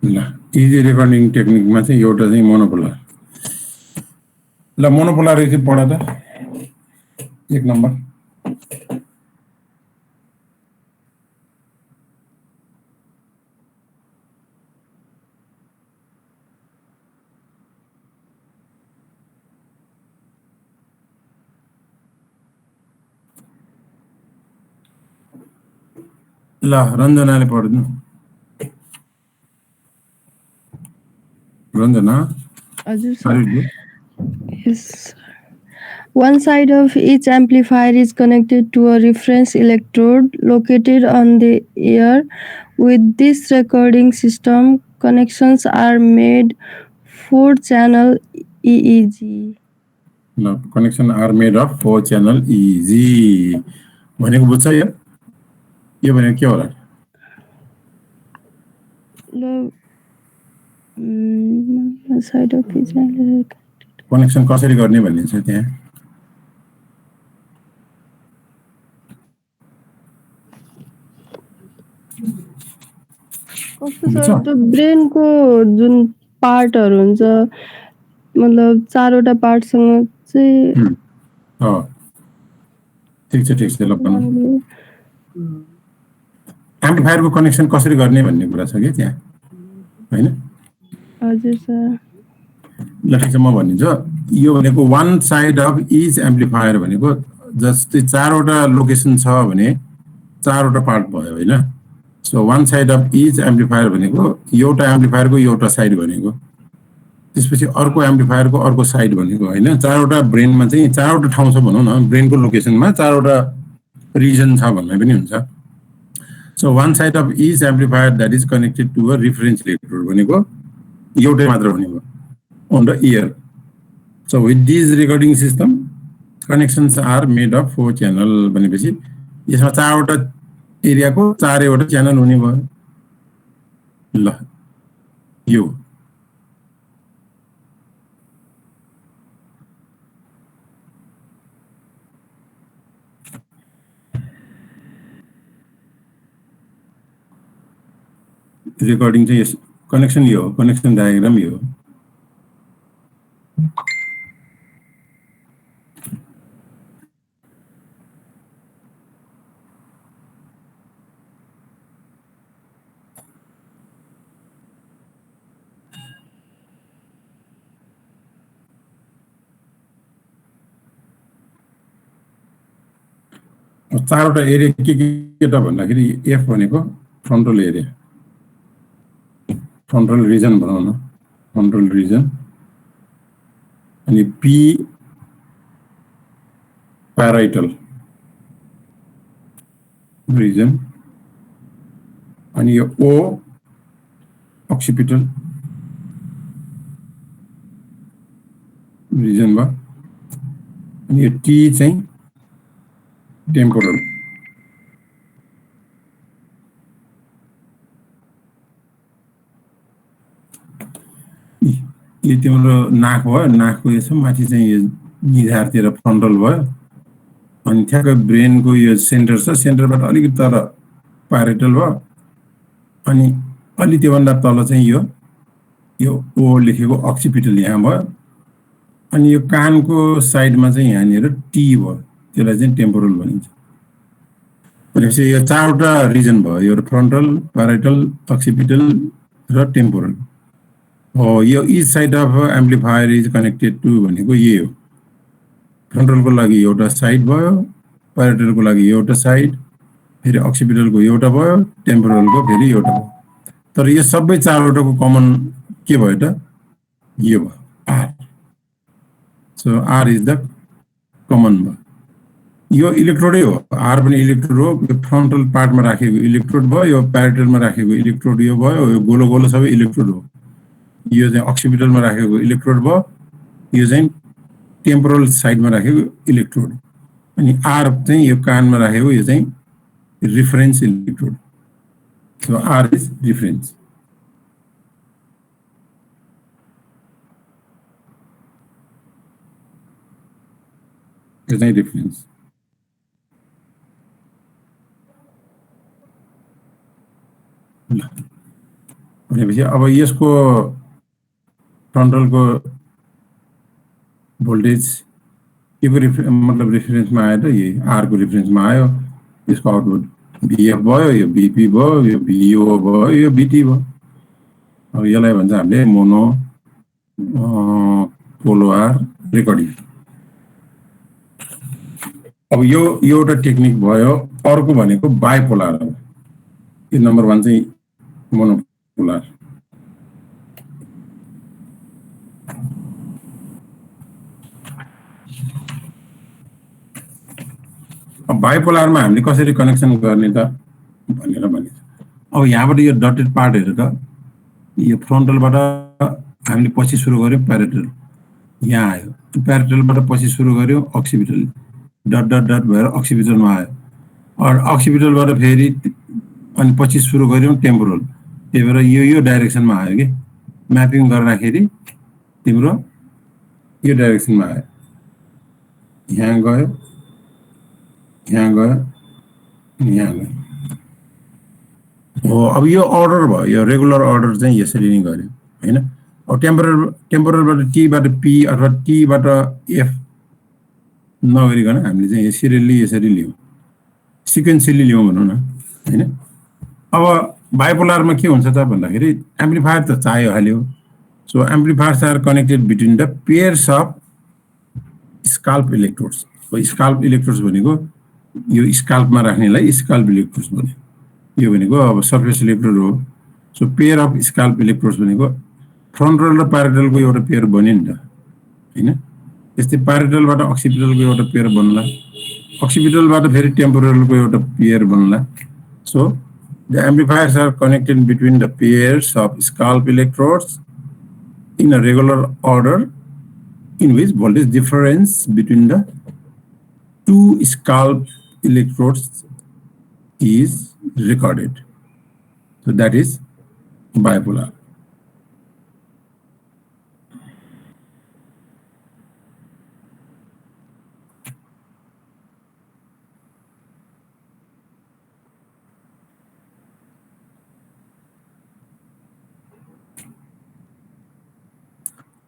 ल EEG रेकर्डिङ टेक्निकमा चाहिँ एउटा चाहिँ मोनोपोलार ल मोनोपोलार एकचोटि पढ त एक नम्बर ल रञ्जनाले पढ्नु रञ्जना हजुर are sir you good? Yes. One side of each amplifier is connected to a reference electrode located on the ear. With this recording system, connections are made 4-channel EEG. ल connection are made of 4 channel EEG भनेको बुझ्छ यो भनेको के होला One side of each amplifier. Connection कसरी गर्ने भन्ने छ त्यहाँ कस्तो सर त्यो ब्रेनको जुन पार्टहरु हुन्छ मतलब 4वटा पार्टसँग चाहिँ ठिक छ ल भन्नु एम्प्लिफायरको कनेक्सन कसरी गर्ने भन्ने कुरा छ के त्यहाँ हैन हजुर सर ल ठिक छ म भनिदिन्छु यो भनेको one side of each amplifier भनेको जस्तै 4वटा लोकेसन छ भने 4वटा पार्ट भयो हैन so one side of each amplifier भनेको एउटा एम्प्लिफायरको एउटा साइड भनेको त्यसपछि अर्को एम्प्लिफायरको अर्को साइड भनेको हैन 4वटा ब्रेनमा चाहिँ 4वटा ठाउँ छ भनौं न ब्रेनको लोकेसनमा 4वटा रिजन छ भन्ने पनि हुन्छ so one side of each amplifier that is connected to a reference electrode भनेको एउटै मात्र भनेको on the ear. So with this recording system, connections are made of 4 channel भनेपछि यसमा 4वटा एरियाको 4वटा च्यानल हुने भयो ल यो रेकर्डिङ चाहिँ यस कनेक्सन यो कनेक्सन डायग्राम यो 4वटा एरिया के त भन्दाखेरि एफ भनेको फ्रन्टल एरिया फ्रन्टल रिजन भनौं न फ्रन्टल रिजन अनि पी प्याराइटल रिजन अनि यो ओ अक्सिपिटल रिजन भयो अनि यो टी चाहिँ टेम्पोरल यो तिम्रो नाक भयो नाकको यसो माथि चाहिँ यो निधारतिर फ्रन्टल भयो अनि ठ्याक्कै ब्रेनको यो सेन्टर छ सेन्टरबाट अलिकति तल प्याराइटल भयो अनि अलि त्योभन्दा तल चाहिँ यो ओ लेखेको अक्सिपिटल यहाँ भयो अनि यो कानको साइडमा चाहिँ यहाँनिर टी भयो त्यसलाई चाहिँ टेम्पोरल भनिन्छ भनेपछि यो 4वटा रिजन भयो यो फ्रन्टल प्याराइटल अक्सिपिटल र टेम्पोरल हो यो each side of amplifier is connected to भनेको यही हो फ्रन्टलको लागि एउटा साइड भयो प्याराइटलको लागि एउटा साइड फेरि अक्सिपिटलको एउटा भयो टेम्पोरलको फेरि एउटा भयो तर यो सबै 4वटाको कमन के भयो त यो भयो R so R is the common भयो यो इलेक्ट्रोडै हो आर पनि इलेक्ट्रोड हो यो फ्रन्टल पार्टमा राखेको इलेक्ट्रोड भयो यो प्याराइटलमा राखेको इलेक्ट्रोड यो भयो यो गोलो गोलो सबै इलेक्ट्रोड हो यो चाहिँ अक्सिपिटलमा राखेको इलेक्ट्रोड भयो यो चाहिँ टेम्पोरल साइडमा राखेको इलेक्ट्रोड अनि आर चाहिँ यो कानमा राखेको यो चाहिँ reference electrode so R is reference यो चाहिँ रिफरेन्स भनेपछि अब यसको फ्रन्टलको भोल्टेज के को मतलब रेफरेन्समा आयो त यही आर को रेफरेन्समा आयो यसको आउटपुट भिएफ भयो यो भिपी भयो यो भिओ भयो यो भिटी भयो अब यसलाई भन्छ हामीले मोनो पोलर रेकर्डिङ अब यो एउटा टेक्निक भयो अर्को भनेको बाइपोलर हो यो नम्बर 1 चाहिँ मोनोपोलर। अब बाइपोलरमा हामीले कसरी कनेक्सन गर्ने त भनेर भनिन्छ। अब यहाँबाट यो डटेड पार्ट हेरेर यो फ्रन्टलबाट हामीले पछि सुरु गर्यौं प्यारेटल, यहाँ आयो। प्यारेटलबाट पछि सुरु गर्यौं अक्सिपिटल, डट डट डट भएर अक्सिपिटलमा आयो। और अक्सिपिटलबाट फेरि अनि पछि सुरु गर्यौं टेम्पोरल, त्यही भएर यो डाइरेक्सनमा आयो कि म्यापिङ गर्दाखेरि तिम्रो यो डाइरेक्सनमा आयो। यहाँ गयो, यहाँ गयो, यहाँ गयो। हो, अब यो अर्डर भयो, यो रेगुलर अर्डर चाहिँ यसरी नै गर्यो हैन। अब टेम्पोरलबाट टीबाट पी अथवा टीबाट एफ नगरिकन हामीले चाहिँ यसरी लियौं, सिक्वेन्सियली लियौं भनौं न हैन। अब बाइपोलरमा के हुन्छ त भन्दाखेरि एम्प्लिफायर त चाहियो हाल्यो। So amplifiers are connected between the pairs of scalp electrodes. Scalp electrodes भनेको यो स्काल्पमा राख्नेलाई स्काल्प इलेक्ट्रोड्स भन्यो। यो भनेको अब सरफेस इलेक्ट्रोड हो। So pair of scalp electrodes भनेको फ्रन्टल र प्यारेटलको एउटा पेयर बन्यो नि त हैन। त्यस्तै प्यारेटलबाट अक्सिपिटलको एउटा पेयर बन्ला, अक्सिपिटलबाट फेरि टेम्पोरलको एउटा पेयर बन्ला। So the amplifiers are connected between the pairs of scalp electrodes in a regular order in which voltage difference between the two scalp electrodes is recorded. So that is bipolar.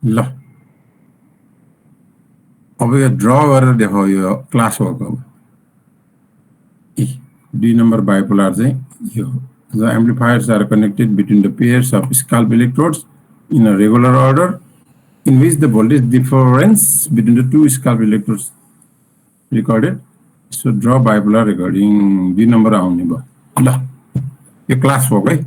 ल अब यो draw गरेर देखाउ यो class work. अब 2 number bipolar चाहिँ यो the amplifiers are connected between the pairs of scalp electrodes in a regular order in which the voltage difference between the two scalp electrodes recorded. So draw bipolar recording 2 number आउने भयो। ल यो class work है।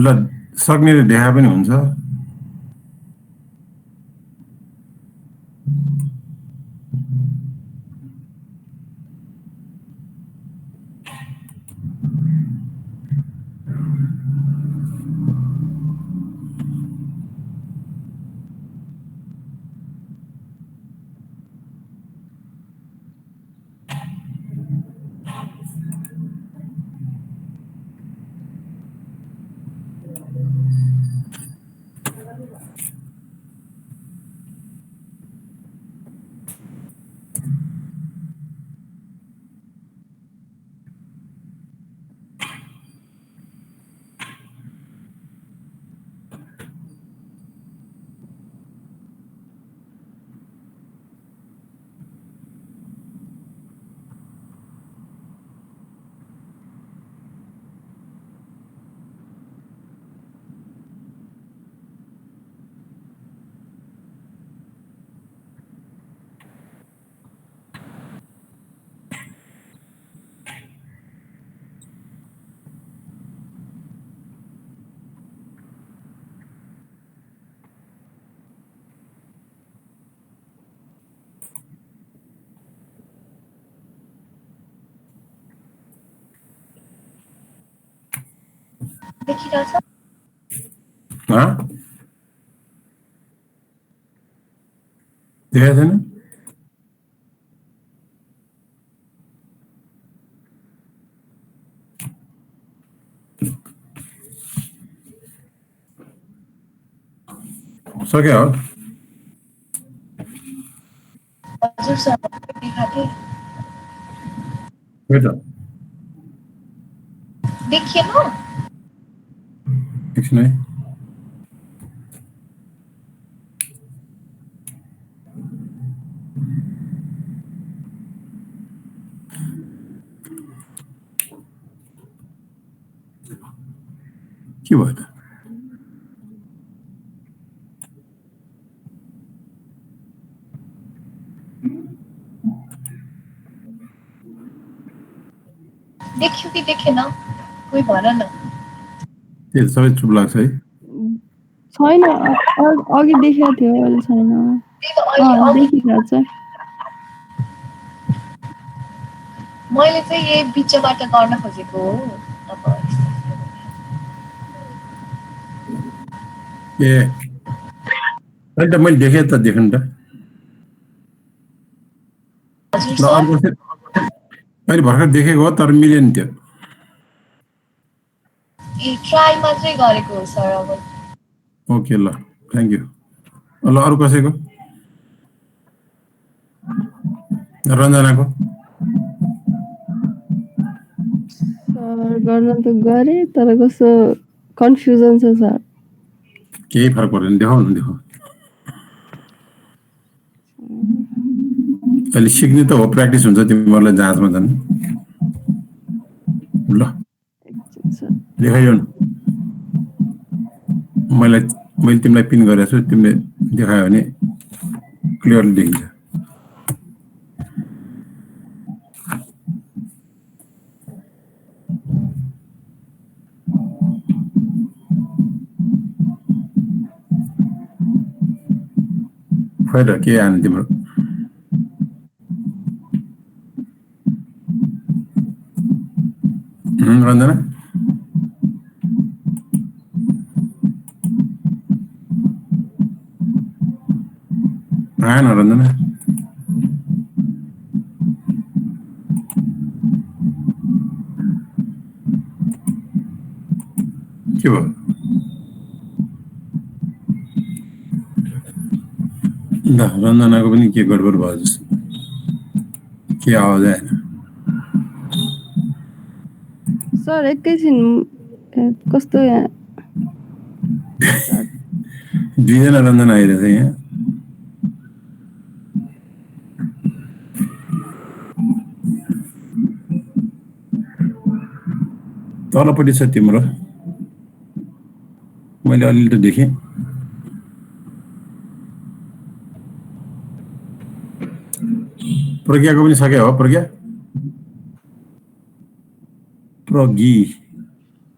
ल सक्नेले देखा पनि हुन्छ। देखिरहेछ हाँ देखा था ना सक्यो हो हजुर सर देखाएको खोइ त देखिएन एकछिन है के भयो त देखियो कि देखेन कोही भन न त्यो सबै चुप लाग्छ है छैन अघि देखेको थियो अहिले छैन त्यही त अहिले अघि देखिरहेको छ मैले चाहिँ यही बिचबाट गर्न खोजेको हो अब ए अहिले त मैले देखेँ त देख्नु त हजुर ल सर अर्को चाहिँ मैले भर्खर देखेको हो तर मिलेन त्यो ए ट्राई मात्रै गरेको हो सर अब ओके ल थ्याङ्क यू ल अरू कसैको रञ्जनाको सर गर्न त गरे तर कस्तो कन्फ्युजन छ सर केही फरक पर्दैन देखाउ न देखाउ अहिले सिक्ने त हो प्र्याक्टिस हुन्छ तिमीहरूलाई जाँचमा झन् ल सर देखाइयो न मैले तिमीलाई पिन गरेको छु तिमीले देखायो भने क्लियरली देखिन्छ खै त के आएन तिम्रो रञ्जना आएन रञ्जना के भयो ल रञ्जनाको पनि के गडबड भयो जस्तो के आवाज आएन सर एकैछिन कस्तो यहाँ दुईजना रञ्जना आइरहेछ यहाँ तलपट्टि छ तिम्रो मैले अलिअलि त देखेँ प्रज्ञाको पनि सक्यो हो प्रज्ञा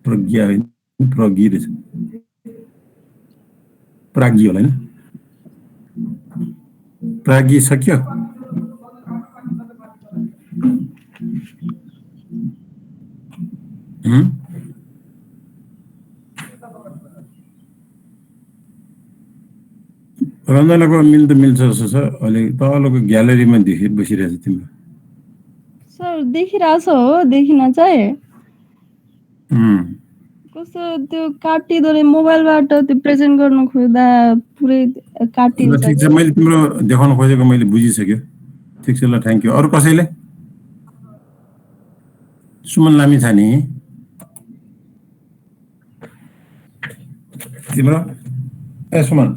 प्रज्ञा होइन प्रज्ञी रहेछ प्राज्ञी होला होइन प्राज्ञी सक्यो रञ्जनाको मिल्नु त मिल्छ जस्तो छ अहिले तलको ग्यालेरीमा बसिरहेछ तिम्रो सर देखिरहेछ हो देखिन चाहिँ कस्तो त्यो काटिँदो रहेछ मोबाइलबाट त्यो प्रेजेन्ट गर्न खोज्दा पुरै काटिन्छ ठिक छ मैले तिम्रो देखाउन खोजेको मैले बुझिसक्यो ठिक छ ल थ्याङ्क यू अरू कसैले सुमन लामी छ नि तिम्रो ए सुमन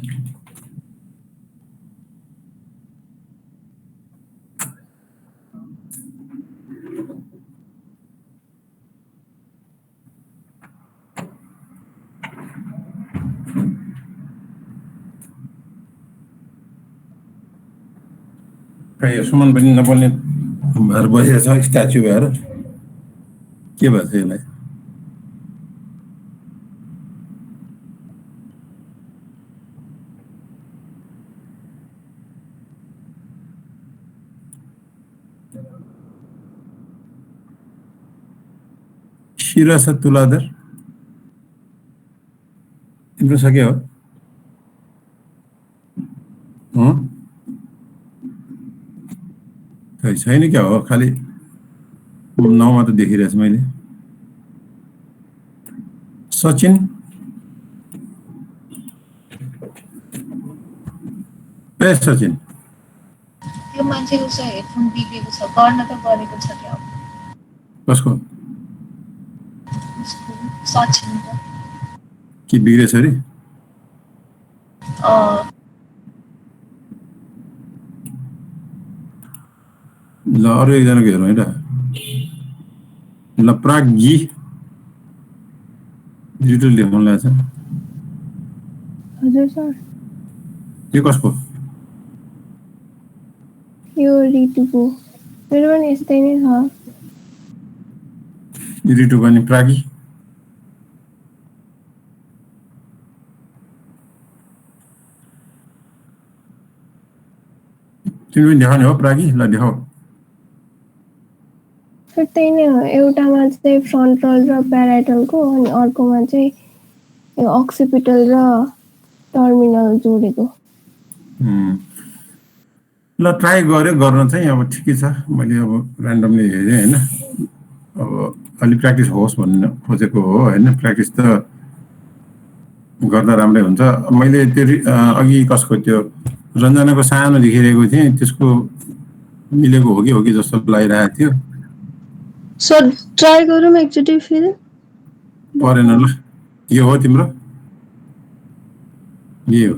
सुमन पनि नबोल्ने भएर बसेको छ स्ट्याचु भएर के भएछ यसलाई शिरा छ तुलाधर तिम्रो सक्यो हो खै छैन क्या हो खालि 9 मा त देखिरहेछ मैले सचिन ए सचिन त्यो मान्छेको चाहिँ हेडफोन बिग्रेको छ गर्न त गरेको छ क्या कसको उसको सचिनको के बिग्रेछ अरे ल अरू एकजनाको हेरौँ है त ल प्राज्ञी डिजिटल लेख्नु लाग्छ हजुर सर त्यो कसको यो रितुको मेरो पनि यस्तै नै छ रिटु पनि प्रागी तिमी पनि देखाउने हो प्रागी ल देखाऊ सर त्यही नै हो एउटामा चाहिँ फ्रन्टल र प्याराइटलको अनि अर्कोमा चाहिँ यो अक्सिपिटल र टर्मिनल जोडेको ल ट्राई गर्यो गर्न चाहिँ अब ठिकै छ मैले अब ऱ्यान्डमली हेरेँ होइन अब अलि प्र्याक्टिस होस् भन्ने खोजेको हो होइन प्र्याक्टिस त गर्दा राम्रै हुन्छ मैले त्यो अघि कसको त्यो रञ्जनाको सानो देखिरहेको थिएँ त्यसको मिलेको हो कि जस्तो लागिरहेको थियो सर ट्राई गरौँ एकचोटि फेरि परेन ल यो हो तिम्रो यो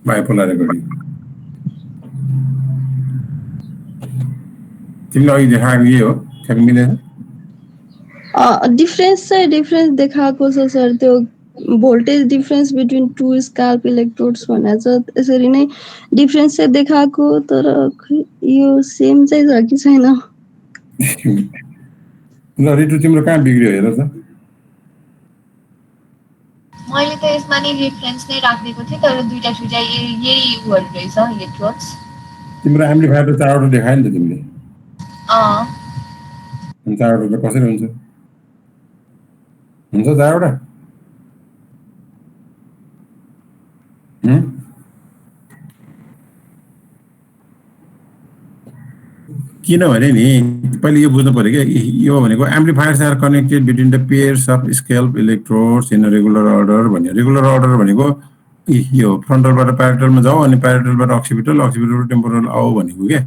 बाइपोलर रेकर्डिङ तिमीलाई अघि देखाएको यही हो ठ्याक मिलेन डिफरेन्स देखाएको छ सर त्यो voltage difference between two scalp electrodes भनेर छ त्यसरी नै डिफरेन्स चाहिँ देखाएको तर यो सेम चाहिँ छ कि छैन ल रिटु तिम्रो कहाँ बिग्रियो हेर त मैले त यसमा नै रेफरेन्स नै राखिदिएको थिएँ तर दुईटा सुझा यही उहरू रहेछ इलेक्ट्रोड्स तिम्रो एम्प्लिफायर त 4 वटा देखायो नि त तिमीले अनि 4 वटा कसरी हुन्छ 4 वटा किनभने नि पहिले यो बुझ्नु पर्यो क्या यो भनेको amplifiers are connected between the pairs of scalp electrodes in regular order भन्यो रेगुलर अर्डर भनेको यो फ्रन्टलबाट प्यारेटलमा जाऊ अनि प्यारेटलबाट अक्सिपिटलबाट टेम्पोरल आऊ भनेको क्या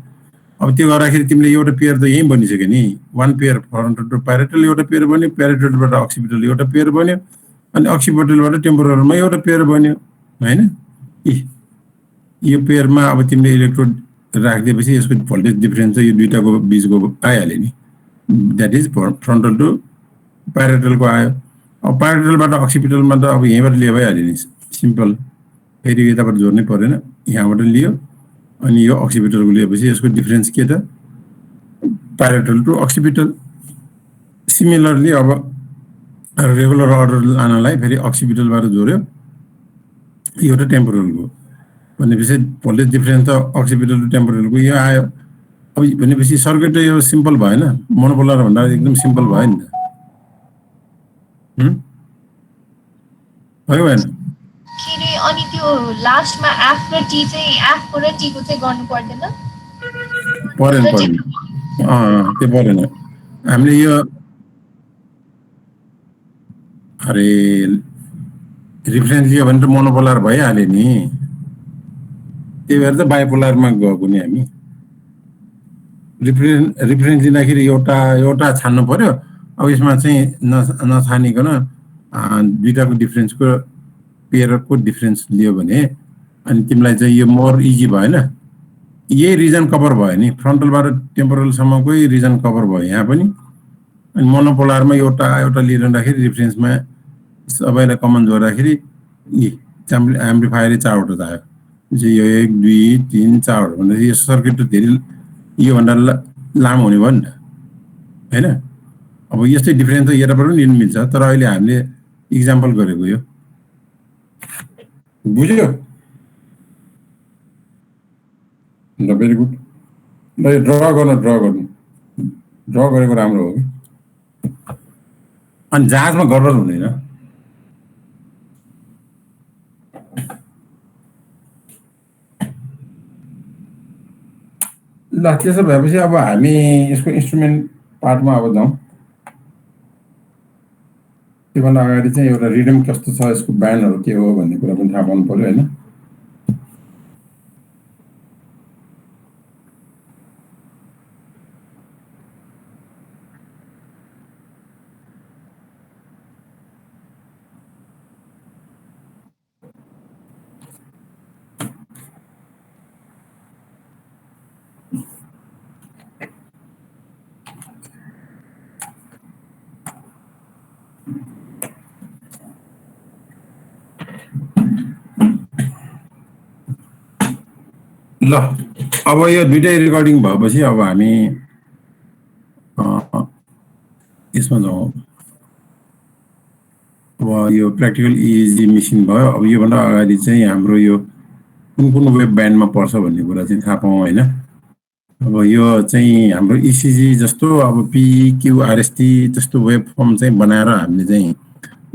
अब त्यो गर्दाखेरि तिमीले एउटा पेयर त यहीँ बनिसक्यो नि वान पेयर फ्रन्टल टु प्यारेटल एउटा पेयर बन्यो प्यारेटलबाट अक्सिपिटल एउटा पेयर बन्यो अनि अक्सिपिटलबाट टेम्पोरलमा एउटा पेयर बन्यो होइन यो पेयरमा अब तिमीले इलेक्ट्रोड राखिदिएपछि यसको भोल्टेज डिफरेन्स चाहिँ यो दुईटाको बिचको आइहाल्यो नि द्याट इज फ्रन्टल टु प्यारेटलको आयो अब प्यारेटलबाट अक्सिपिटलमा त अब यहीँबाट लियो भइहाल्यो नि सिम्पल फेरि यताबाट जोड्नै परेन यहाँबाट लियो अनि यो अक्सिपिटलको लिएपछि यसको डिफरेन्स के त प्यारेटल टु अक्सिपिटल सिमिलरली अब रेगुलर अर्डर लानलाई फेरि अक्सिपिटलबाट जोड्यो एउटा टेम्पोरलको भनेपछि भोल्टेज डिफरेन्स त अक्सिपिटल टु टेम्पोरलको यो आयो अब भनेपछि सर्किट त यो सिम्पल भएन मोनोपोलर भन्दा एकदम सिम्पल भयो नि त भयो भएन अनि त्यो लास्टमा एफ र टी चाहिँ एफ र टी को चाहिँ गर्नु पर्दैन परेन त्यो परेन हामीले यो अरे रिफरेन्स लियो भने त मोनोपोलर भइहाल्यो नि त्यही भएर त बाइपोलरमा गएको नि हामी रिफरेन्स लिँदाखेरि एउटा छान्नु पर्यो अब यसमा चाहिँ नछानिकन दुईटाको डिफरेन्सको पेयरको डिफरेन्स लियो भने अनि तिमीलाई चाहिँ यो मोर इजी भएन यही रिजन कभर भयो नि फ्रन्टलबाट टेम्पोरलसम्मकै रिजन कभर भयो यहाँ पनि अनि मोनोपोलरमा एउटा लिइरहँदाखेरि रिफरेन्समा सबैलाई कमन जोड्दाखेरि एम्प्लिफायर 4 वटा आयो यो 1 2 3 4 भन्दाखेरि यो सर्किट त धेरै योभन्दा लामो हुने भयो नि त होइन अब यस्तै डिफरेन्स त यताबाट पनि लिनु मिल्छ तर अहिले हामीले इक्जाम्पल गरेको यो बुझ्यो ल भेरी गुड ल ड्र गरेको राम्रो हो कि अनि जाँचमा गडबड हुँदैन। ल त्यसो भएपछि अब हामी यसको इन्स्ट्रुमेन्ट पार्टमा अब जाउँ। त्योभन्दा अगाडि चाहिँ एउटा रिडम कस्तो छ, यसको ब्यान्डहरू के हो भन्ने कुरा पनि थाहा पाउनु पर्यो होइन। ल अब यो दुईटै रेकर्डिङ भएपछि अब हामी यसमा जाउँ। अब यो प्र्याक्टिकल इजी मेसिन भयो। अब योभन्दा अगाडि चाहिँ हाम्रो यो कुन कुन वेब ब्यान्डमा पर्छ भन्ने कुरा चाहिँ थाहा पाउँ होइन। अब यो चाहिँ हाम्रो इसिजी जस्तो अब पिक्युआरएसटी जस्तो वेब फर्म चाहिँ बनाएर हामीले चाहिँ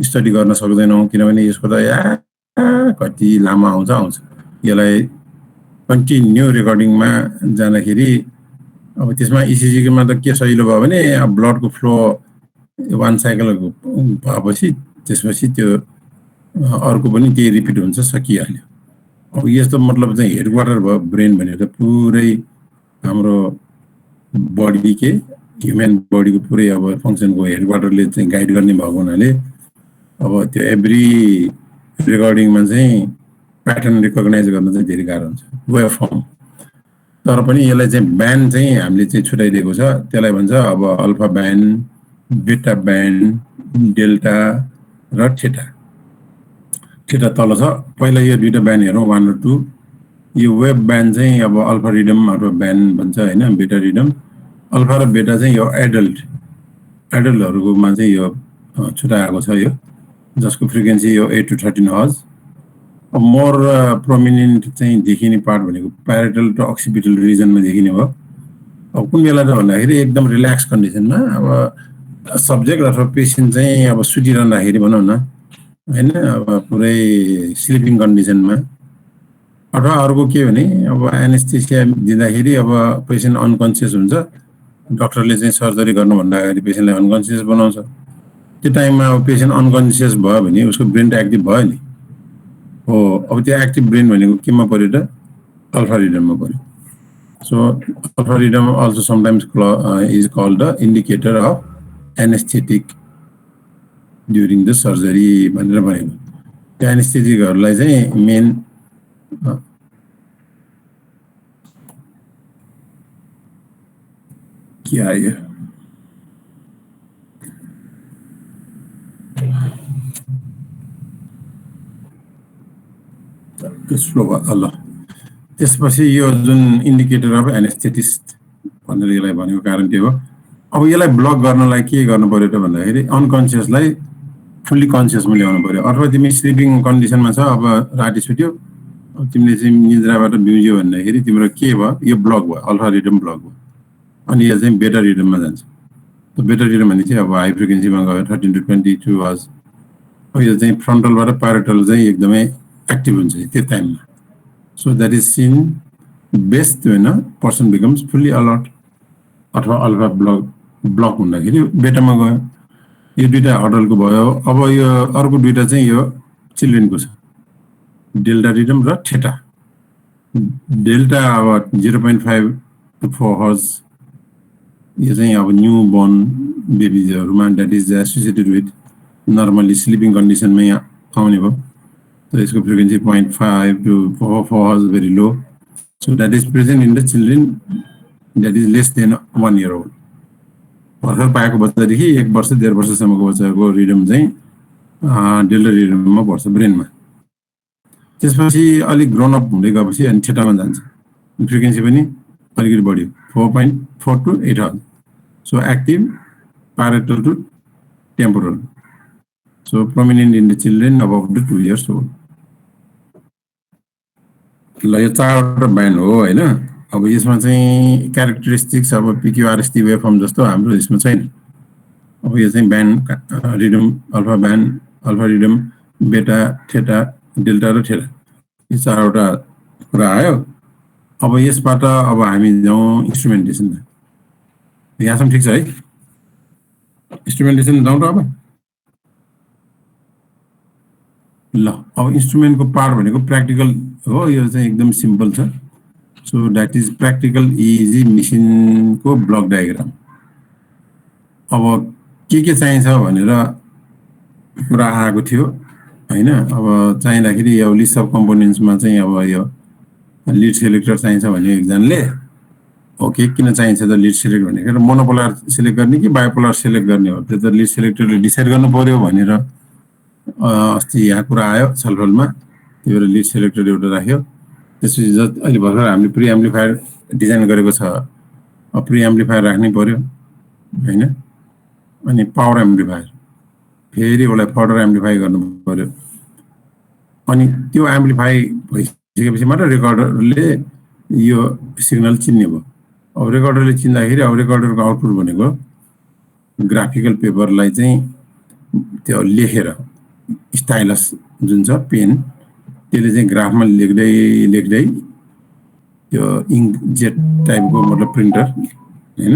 स्टडी गर्न सक्दैनौँ, किनभने यसको त कति लामो आउँछ। यसलाई कन्टिन्यू रेकर्डिङमा जाँदाखेरि अब त्यसमा इसिजीमा त के सजिलो भयो भने अब ब्लडको फ्लो 1 साइकल भएपछि त्यसपछि त्यो अर्को पनि केही रिपिट हुन्छ, सकिहाल्यो। अब यस्तो मतलब चाहिँ हेडक्वार्टर भयो ब्रेन भनेर त पुरै हाम्रो बडी के ह्युमन बडीको पुरै अब फङ्सनको हेडक्वार्टरले चाहिँ गाइड गर्ने भएको हुनाले अब त्यो एभ्री रेकर्डिङमा चाहिँ प्याटर्न रिकग्नाइज गर्न चाहिँ धेरै गाह्रो हुन्छ वेब फर्म। तर पनि यसलाई चाहिँ ब्यान्ड चाहिँ हामीले चाहिँ छुट्याइदिएको छ। त्यसलाई भन्छ अब अल्फा ब्यान्ड, बेटा ब्यान्ड, डेल्टा र थीटा। थीटा तल छ। पहिला यो दुईटा ब्यान्ड हेरौँ, 1 र 2। यो वेब ब्यान्ड चाहिँ अब अल्फा रिडम अथवा ब्यान्ड भन्छ होइन, बेटा रिडम। अल्फा र बेटा चाहिँ यो एडल्टहरूकोमा चाहिँ यो छुट्याएको छ, यो जसको फ्रिक्वेन्सी यो 8 to 13 हर्ज। अब मोर प्रोमिनेन्ट चाहिँ देखिने पार्ट भनेको प्यारेटल र अक्सिपिटल रिजनमा देखिने भयो। अब कुन बेला त भन्दाखेरि एकदम रिल्याक्स कन्डिसनमा अब सब्जेक्ट अथवा पेसेन्ट चाहिँ अब सुतिरहँदाखेरि भनौँ न होइन, अब पुरै स्लिपिङ कन्डिसनमा। अथवा अर्को के भने अब एनेस्थेसिया दिँदाखेरि अब पेसेन्ट अनकन्सियस हुन्छ, डक्टरले चाहिँ सर्जरी गर्नुभन्दा अगाडि पेसेन्टलाई अनकन्सियस बनाउँछ। त्यो टाइममा अब पेसेन्ट अनकन्सियस भयो भने उसको ब्रेन त एक्टिभ भयो नि हो। अब त्यो एक्टिभ ब्रेन भनेको केमा पर्यो त, अल्फा रिडममा पर्यो। So alpha rhythm also sometimes is called the indicator of anaesthetic during the surgery भनेर भनेको। त्यो एनेस्थेटिकहरूलाई चाहिँ मेन के आयो स्लो भयो। ल त्यसपछि यो जुन इन्डिकेटर अफ एनेस्थेटिस्ट भनेर यसलाई भनेको कारण के हो। अब यसलाई ब्लक गर्नलाई के गर्नु पर्यो त भन्दाखेरि अनकन्सियसलाई फुल्ली कन्सियसमा ल्याउनु पर्यो। अथवा तिमी स्लिपिङ कन्डिसनमा छ, अब राति सुत्यो, अब तिमीले चाहिँ निद्राबाट बिउज्यो भन्दाखेरि तिम्रो के भयो, यो ब्लक भयो, अल्फा रिडम ब्लक भयो। अनि यो चाहिँ बेटा रिडममा जान्छ। बेटा रिडम भने चाहिँ अब हाई फ्रिक्वेन्सीमा गयो 13 to 22 हर्ज। अब यो चाहिँ फ्रन्टलबाट प्यारेटल चाहिँ एकदमै एक्टिभ हुन्छ त्यो टाइममा। So that is seen best when a person becomes fully alert अथवा अल्फा ब्लक हुँदाखेरि बेटामा गयो। यो दुईटा हडलको भयो। अब यो अर्को दुईटा चाहिँ यो चिल्ड्रेनको छ, डेल्टा रिडम र थीटा। डेल्टा अब 0.5 to 4 हर्ज, यो चाहिँ अब न्यू बोर्न बेबिजहरूमा that is associated with normally sleeping कन्डिसनमै आउने भयो। So इसको frequency 0.5 to 4 hertz, very low. So that is present in the children that is less than 1 year old। भर्खर पाएको बच्चादेखि 1 वर्ष 1.5 वर्षसम्मको बच्चाको रिडम चाहिँ डेल्टा रिडममा पर्छ ब्रेनमा। त्यसपछि अलिक ग्रोन अप हुँदै गएपछि अनि थीटामा जान्छ। फ्रिक्वेन्सी पनि अलिकति बढ्यो, 4.4 to 8 hertz. So active, parietal to temporal. So prominent in the children above the 2 years old। ल यो 4वटा ब्यान्ड हो होइन। अब यसमा चाहिँ क्यारेक्टरिस्टिक्स अब पिक्युआरएसटी वेभ फर्म जस्तो हाम्रो यसमा छैन। अब यो चाहिँ band rhythm alpha band alpha rhythm beta theta delta र थेटा यो चारवटा कुरा आयो। अब यसबाट अब हामी जाउँ इन्स्ट्रुमेन्टेसन। यहाँसम्म ठिक छ है? इन्स्ट्रुमेन्टेसन जाउँ त अब। ल अब इन्स्ट्रुमेन्टको पार्ट भनेको प्र्याक्टिकल हो। यो चाहिँ एकदम सिम्पल छ। So that is practical easy मेसिनको ब्लक डायग्राम। अब के चाहिन्छ भनेर कुरा आएको थियो हैन। अब चाहिँदाखेरि यो लिस्ट अफ कम्पोनेन्ट्समा चाहिँ अब यो लिड सेलेक्टर चाहिन्छ भने एकजनाले ओके किन चाहिन्छ त लिड सेलेक्ट भनेको र मोनोपोलर सेलेक्ट गर्ने कि बाइपोलर सेलेक्ट गर्ने हो त्यो त लिड सेलेक्टरले डिसाइड गर्नु पर्यो भनेर अस्ति यहाँ कुरा आयो छलफलमा। त्यो भएर लिड सेलेक्टर एउटा राख्यो। त्यसपछि अहिले भर्खर हामीले प्री एम्प्लिफायर डिजाइन गरेको छ। प्री एम्प्लिफायर राख्नै पर्यो हैन। अनि पावर एम्प्लिफायर फेरि उसलाई फर्दर एम्प्लिफाई गर्नु पर्यो। अनि त्यो एम्प्लिफाई भइसकेपछि मात्र रेकर्डरले यो सिग्नल चिन्ने भयो। अब रेकर्डरले चिन्दाखेरि अब रेकर्डरको आउटपुट भनेको ग्राफिकल पेपरलाई चाहिँ त्यो लेखेर स्टाइलस जुन छ पेन त्यसले चाहिँ ग्राफमा लेख्दै त्यो इङ्कजेट टाइपको मतलब प्रिन्टर हैन।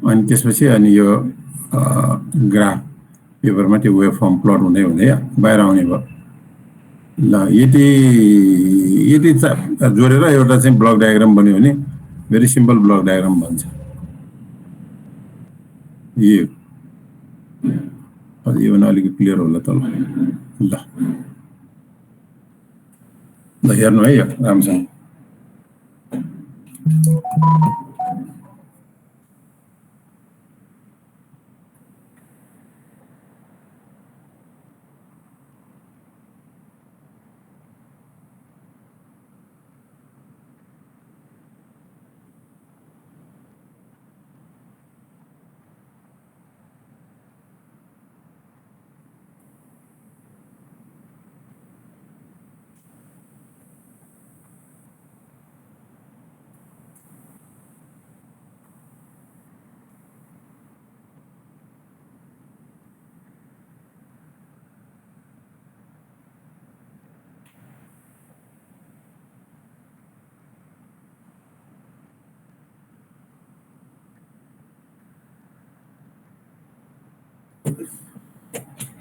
अनि त्यसपछि अनि यो ग्राफ पेपरमा त्यो वेभ फर्म प्लट हुँदै बाहिर आउने भयो। ल यति जोडेर एउटा चाहिँ ब्लक डायग्राम बन्यो भने भेरी सिम्पल ब्लक डायग्राम भन्छ। यो भने अलिकति क्लियर होला त। ल हेर्नु है यो राम्रोसँग।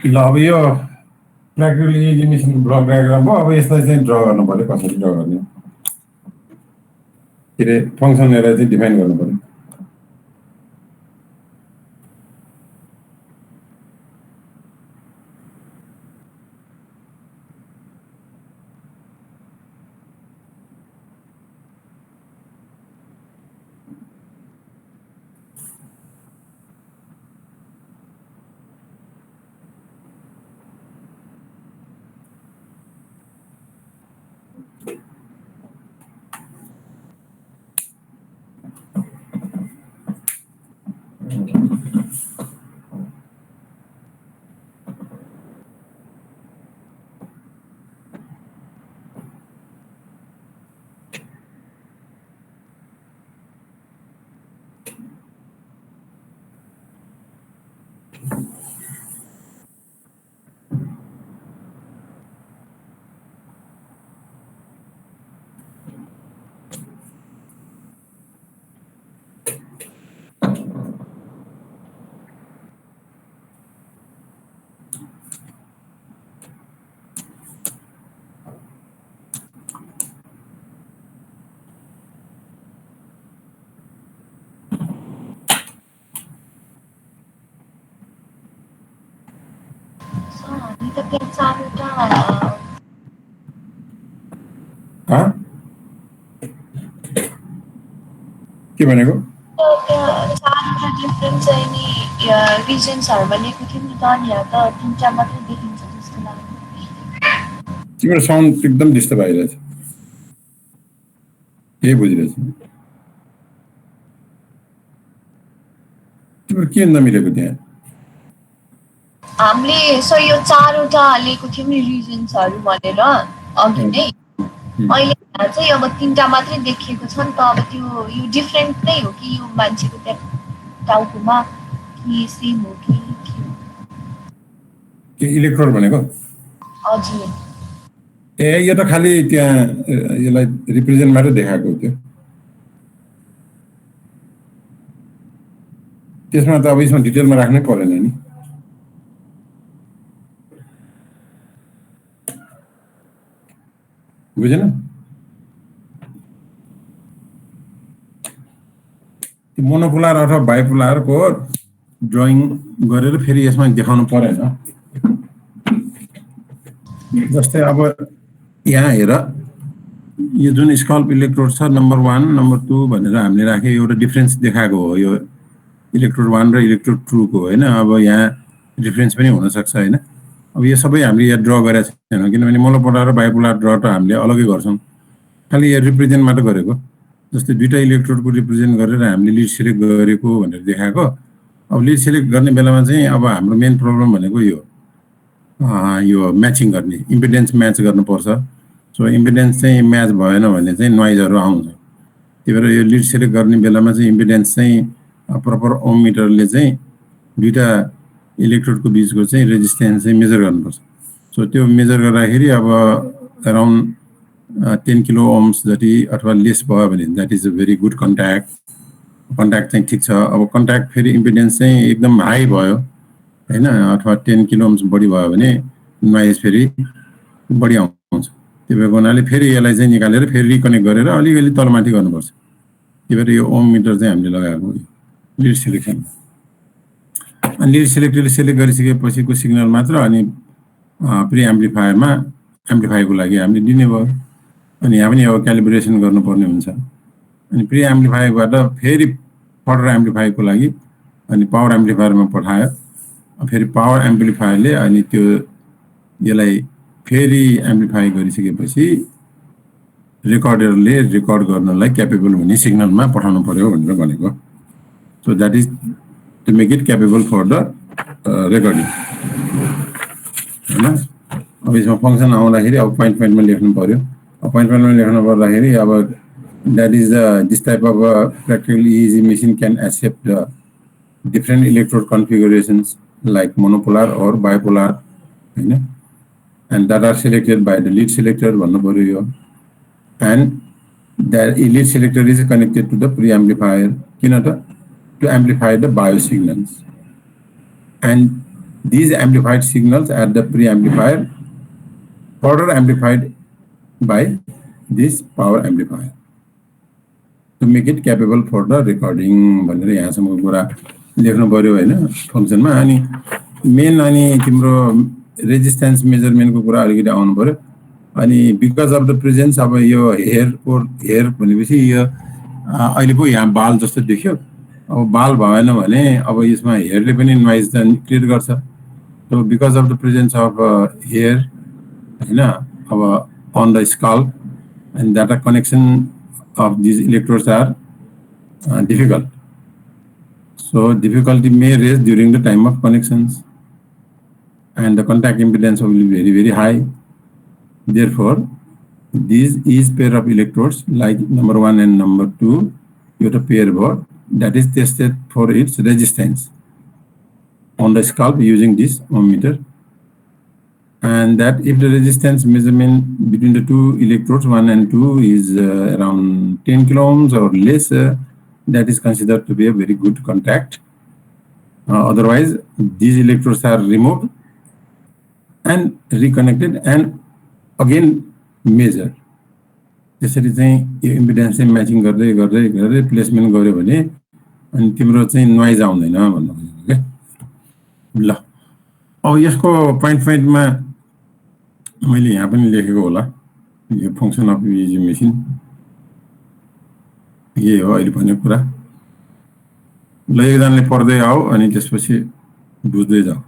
ल अब यो प्र्याक्टिकल इजी मेसिनको ब्लक डायग्राम भयो। अब यसलाई चाहिँ ड्र गर्नु पर्यो। कसरी ड्र गर्ने के अरे फङ्सन लिएर चाहिँ डिफाइन गर्नु पर्यो। के भनेको चारवटा डिफरेन्ट चाहिँ नि रिजन्सहरु भनेको थियो नि त अनि त तीनटा मात्रै देखिन्छ जस्तो लाग्यो। तिम्रो साउन्ड एकदम डिस्टर्ब आइरहेछ। के बुझिरहेछ तिम्रो के नमिलेको त्यहाँ? हामीले सो यो चारवटा लिएको थियौँ नि रिजन्सहरु भनेर अघि नै अहिले चाहिँ अब 3टा मात्रै देखिएको छ नि त अब त्यो यो डिफरेन्ट नै हो कि यो मान्छेको त्यहाँ टाउकोमा कि सेम हो कि के हो? इलेक्ट्रोड भनेको हजुर यो त खालि त्यहाँ यसलाई रिप्रेजेन्ट मात्रै देखाएको हो त्यो त्यसमा त अब यसमा डिटेलमा राख्नै परेन नि बुझेन मोनोपोलर अथवा बाइपोलरको ड्रइङ गरेर फेरि यसमा देखाउनु परेन जस्तै अब यहाँ हेर यो जुन स्कल्प इलेक्ट्रोड छ नम्बर 1 नम्बर 2 भनेर हामीले राखे एउटा डिफरेन्स देखाएको हो यो इलेक्ट्रोड 1 र इलेक्ट्रोड 2 को हैन अब यहाँ डिफरेन्स पनि हुन सक्छ हैन अब यो सबै हामीले यहाँ ड्रा गरेका छैनौं किनभने मोनोपोलर र बाइपोलर ड्रा त हामीले अलगै गर्छौं खाली यो रिप्रेजेन्ट मात्र गरेको जस्तै दुईटा इलेक्ट्रोडको रिप्रेजेन्ट गरेर हामीले लिड सिलेक्ट गरेको भनेर देखाएको अब लिड सिलेक्ट गर्ने बेलामा चाहिँ अब हाम्रो मेन प्रब्लम भनेको यो म्याचिङ गर्ने इम्पिडेन्स म्याच गर्नुपर्छ सो इम्पिडेन्स चाहिँ म्याच भएन भने चाहिँ नोइजहरु आउँछ त्यही भएर यो लिड सिलेक्ट गर्ने बेलामा चाहिँ इम्पिडेन्स चाहिँ प्रपर ओम मिटरले चाहिँ दुईटा इलेक्ट्रोडको बीचको चाहिँ रेजिस्टेन्स चाहिँ मेजर गर्नुपर्छ सो त्यो मेजर गर्दाखेरि अब अराउन्ड 10 किलो ओम्स जति अथवा लेस भयो भने that is a very good contact चाहिँ ठीक छ अब कन्ट्याक्ट फेरि इम्पिडेन्स चाहिँ एकदम हाई भयो हैन अथवा 10 किलो ओम्स बढी भयो भने नोइज फेरि बढी आउँछ त्यही भएर हुनाले फेरि यसलाई चाहिँ निकालेर फेरि रिकनेक्ट गरेर अलिअलि तलमाथि गर्नुपर्छ त्यही भएर यो ओम मिटर चाहिँ हामीले लगाएको लिड सिलेक्सन अनि लिड सिलेक्ट गरिसकेपछिको सिग्नल मात्र अनि प्रि एम्प्लिफायरमा एम्प्लिफायरको लागि हामीले दिने भयो अनि यहाँ पनि अब क्यालिब्रेसन गर्नुपर्ने हुन्छ अनि प्रि एम्प्लिफायरबाट फेरि फर्दर एम्प्लिफायरको लागि अनि पावर एम्प्लिफायरमा पठायो फेरि पावर एम्प्लिफायरले अनि त्यो यसलाई फेरि एम्प्लिफाई गरिसकेपछि रेकर्डरले रेकर्ड गर्नलाई क्यापेबल हुने सिग्नलमा पठाउनु पर्यो भनेर भनेको so that is to make it capable for the recording हैन अब यसमा फंक्सन आउँदाखेरि अब पोइन्टमा लेख्नु पर्यो पोइन्टमा लेख्नु पर्दाखेरि अब that is this type of practically easy machine can accept different electrode configurations like monopolar or bipolar and that are selected by the lead selector and the lead selector is connected to the preamplifier to amplify the biosignals and these amplified signals at the preamplifier further amplified by this power amplifier to make it capable for the recording भनेर यहाँसम्मको कुरा लेख्नु पर्यो हैन फंक्सनमा अनि main अनि तिम्रो resistance मेजरमेन्टको कुरा अलिकति आउनु पर्यो अनि बिकज अफ द प्रेजेन्स अब यो हेयर भनेपछि यो अहिले पो यहाँ बाल जस्तो देखियो अब बाल भएन भने अब यसमा हेयरले पनि नोइज त क्रिएट गर्छ so because of the presence of hair हैन अब on the scalp and that a connection of these electrodes are difficult. So difficulty may arise during the time of connections and the contact impedance will be very, very high. Therefore, these is pair of electrodes like number 1 and number 2, you have a pair board that is tested for its resistance on the scalp using this ohm meter. And that if the resistance measurement between the two electrodes 1 and 2 is around 10 kilo ohms or less, that is considered to be a very good contact. Otherwise, these electrodes are removed and reconnected and again measured. त्यसरी चाहिँ यो impedance चाहिँ matching गर्दै गर्दै गर्दै placement गर्यो भने अनि तिम्रो चाहिँ नोइज आउँदैन भन्नु खोजेको के ल अब यसको पोइन्टमा मैले यहाँ पनि लेखेको होला यो फंक्सन अफ इजी मेसिन यही हो अहिले भनेको कुरा ल एकजनाले पढ्दै आऊ अनि त्यसपछि बुझ्दै जाऊ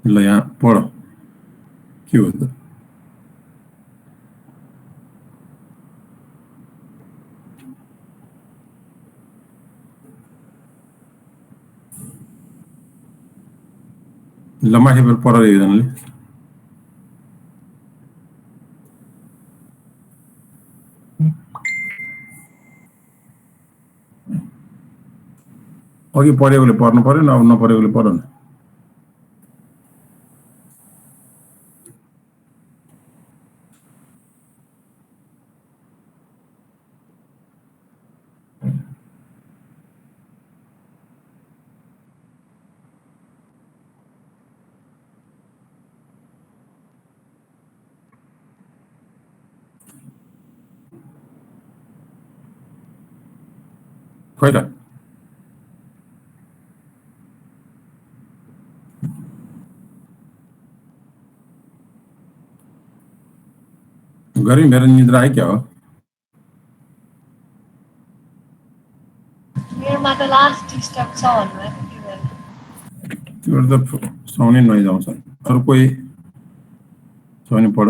ल यहाँ पढ के हो त ल माथिबाट पढ एकजनाले अघि पढेकोले पढ्नु पर्यो न, अब नपढेकोले पढ्नु न। खै त गरी मेरो निद्रा आयो क्या हो? मेरोमा त लास्ट स्टक छ भन्नुभएको के भयो? तिम्रो त सुहाउने नैजाउँछ। अरू कोही छ भने पढ।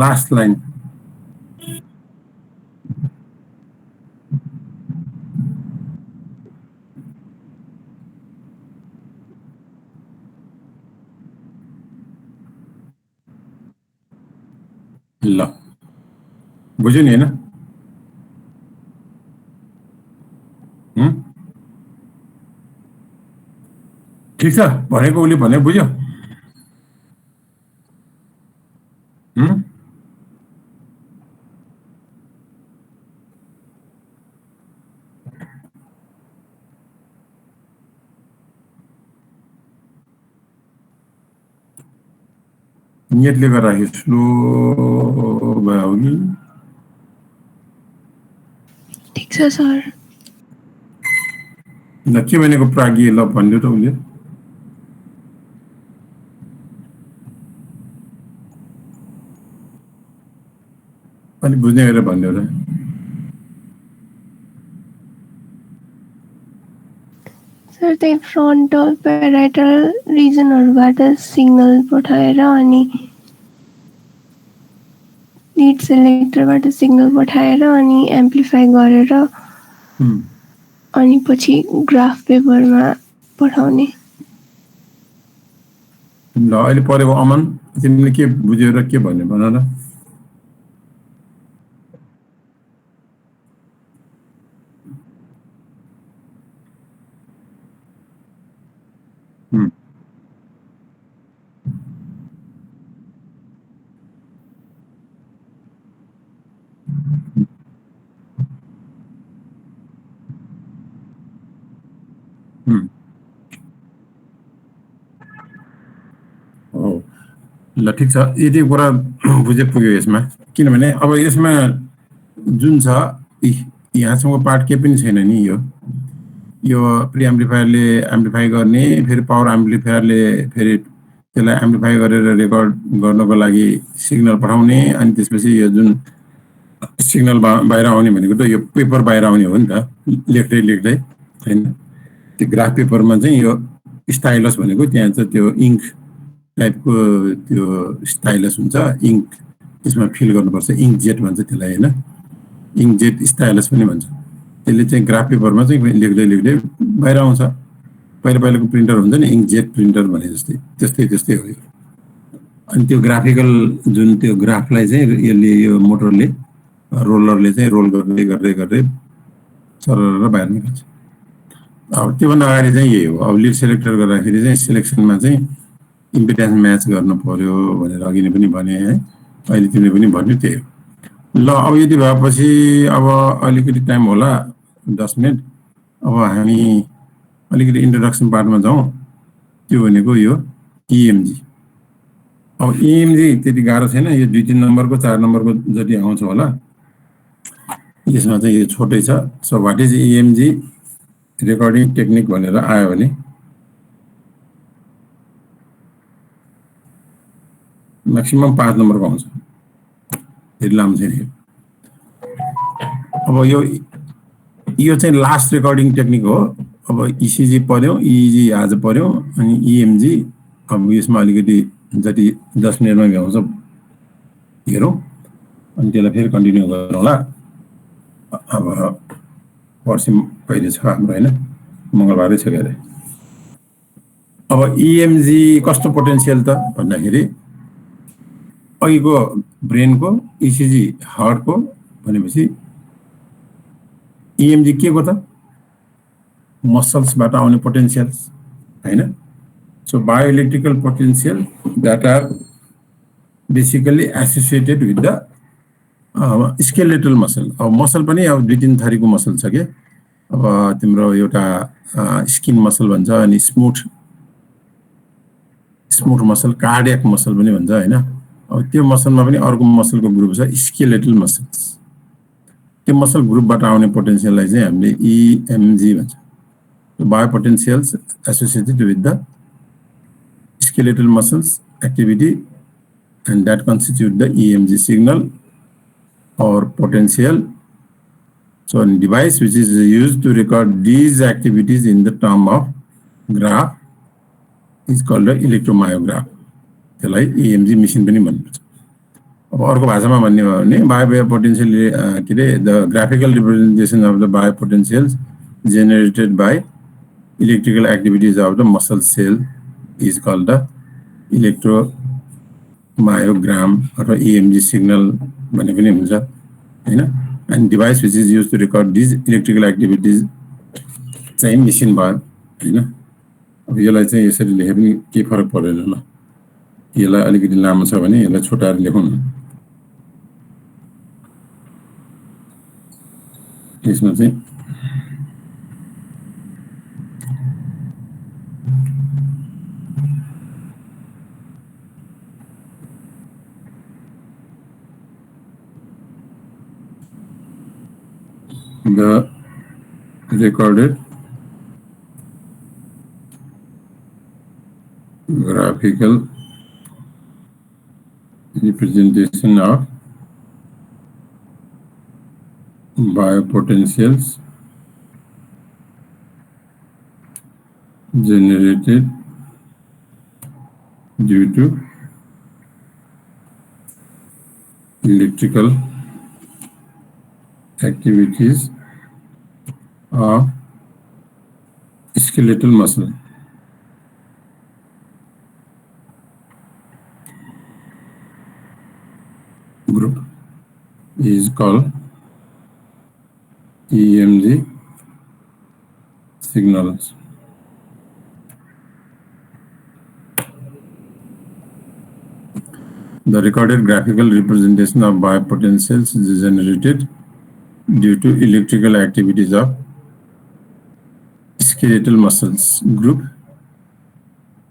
लास्ट लाइन ल बुझ्यो नि होइन? ठिक छ भनेको उसले भने बुझ्यो? नेटले गर्दाखेरि स्लो भयो हो कि? ठिक छ सर। ल के भनेको प्राज्ञ? ल भनिदियो त उसले। अनि बुझ्ने गरेर भनिदियो र। सर त्यही फ्रन्टल प्याराइटल रिजनहरूबाट सिग्नल पठाएर अनि लीड सेलेक्टरबाट सिग्नल पठाएर अनि एम्प्लिफाई गरेर अनि पछि ग्राफ पेपरमा पठाउने। ल अहिले पढेको अमन तिमीले के बुझ्यो र के भन्ने भन न? ल ठिक छ, यति कुरा बुझे पुग्यो यसमा। किनभने अब यसमा जुन छ यहाँसम्म पार्ट केही पनि छैन नि। यो प्रि एम्प्लिफायरले एम्प्लिफाई गर्ने, फेरि पावर एम्प्लिफायरले फेरि त्यसलाई एम्प्लिफाई गरेर रेकर्ड गर्नको लागि सिग्नल पठाउने, अनि त्यसपछि यो जुन सिग्नल बाहिर आउने भनेको त यो पेपर बाहिर आउने हो नि त, लेख्दै लेख्दै हैन? त्यो ग्राफ पेपरमा चाहिँ यो स्टाइलस भनेको त्यहाँ चाहिँ त्यो इङ्क टाइपको त्यो स्टाइलस हुन्छ, इङ्क त्यसमा फिल गर्नुपर्छ, इङ्क जेट भन्छ त्यसलाई हैन? इङ्क जेट स्टाइलस पनि भन्छ। त्यसले चाहिँ ग्राफ पेपरमा चाहिँ लेख्दै लेख्दै बाहिर आउँछ। पहिलाको प्रिन्टर हुन्छ नि इङ्क जेट प्रिन्टर भने जस्तै, त्यस्तै हो यो। अनि त्यो ग्राफिकल जुन त्यो ग्राफलाई चाहिँ यसले यो मोटरले रोलरले चाहिँ रोल गर्दै गर्दै गर्दै सरर बाहिर निकाल्छ। अब त्योभन्दा अगाडि चाहिँ यही हो। अब लिड सेलेक्टर गर्दाखेरि चाहिँ सिलेक्सनमा चाहिँ इम्पिडेन्स म्याच गर्नु पर्यो भनेर अघि नै पनि भने है, अहिले तिमीले पनि भन्यो त्यही हो। ल अब यति भएपछि अब अलिकति टाइम होला 10 मिनट। अब हामी अलिकति इन्ट्रोडक्सन पार्टमा जाउँ। त्यो भनेको यो EMG। अब EMG त्यति गाह्रो छैन, यो 2-3 नम्बरको 4 नम्बरको जति आउँछ होला, यसमा चाहिँ यो छोटै छ। So what is EMG recording technique भनेर आयो भने मैक्सिमम 5 नम्बरको आउँछ, त्यति लामो छैन। अब यो चाहिँ लास्ट रेकर्डिङ टेक्निक हो। अब ECG पर्यो, EEG आज पर्यो, अनि EMG अब यसमा अलिकति जति 10 मिनेटमा भ्याउँछ हेरौँ, अनि त्यसलाई फेरि कन्टिन्यू गरौँ होला। अब पर्सि कहिले छ हाम्रो हैन, मंगलबारै छ गरे। अब EMG कस्तो पोटेन्शियल त भन्दाखेरि अघिको ब्रेनको, ECG हार्टको भनेपछि EMG के को त मसल्सबाट आउने पोटेन्शियल्स हैन। So bioelectrical potential that are basically associated with the skeletal muscle। अब मसल पनि अब 2-3 थरीको मसल छ के। अब तिम्रो एउटा स्किन मसल भन्छ, अनि स्मूथ मसल, कार्डियक मसल पनि भन्छ हैन। अब त्यो मसलमा पनि अर्को मसलको ग्रुप छ स्केलेटल मसल्स। त्यो मसल ग्रुपबाट आउने पोटेन्शियललाई चाहिँ हामीले EMG भन्छ। Biopotentials associated with the skeletal muscles activity, and that constitute the EMG signal or potential. So a device which is used to record these activities in the term of graph is called the electromyograph। त्यसलाई EMG machine पनि भनिन्छ। अब अर्को भाषामा भन्ने हो भने biopotential के रे the graphical representation of the biopotentials generated by electrical activities of the muscle cell is called the electromyogram or EMG signal भन्ने पनि हुन्छ हैन। and device which is used to record these electrical activities चाहिँ machine भयो हैन। अब यसलाई चाहिँ यसरी लेखे पनि के फरक पर्दैन ल। यसलाई अलिकति लामो छ भने यसलाई छोटाएर लेखौँ न। यसमा चाहिँ the recorded graphical representation of biopotentials generated due to electrical activities of skeletal muscle group is called EMG signals। The recorded graphical representation of biopotentials is generated due to electrical activities of skeletal muscles group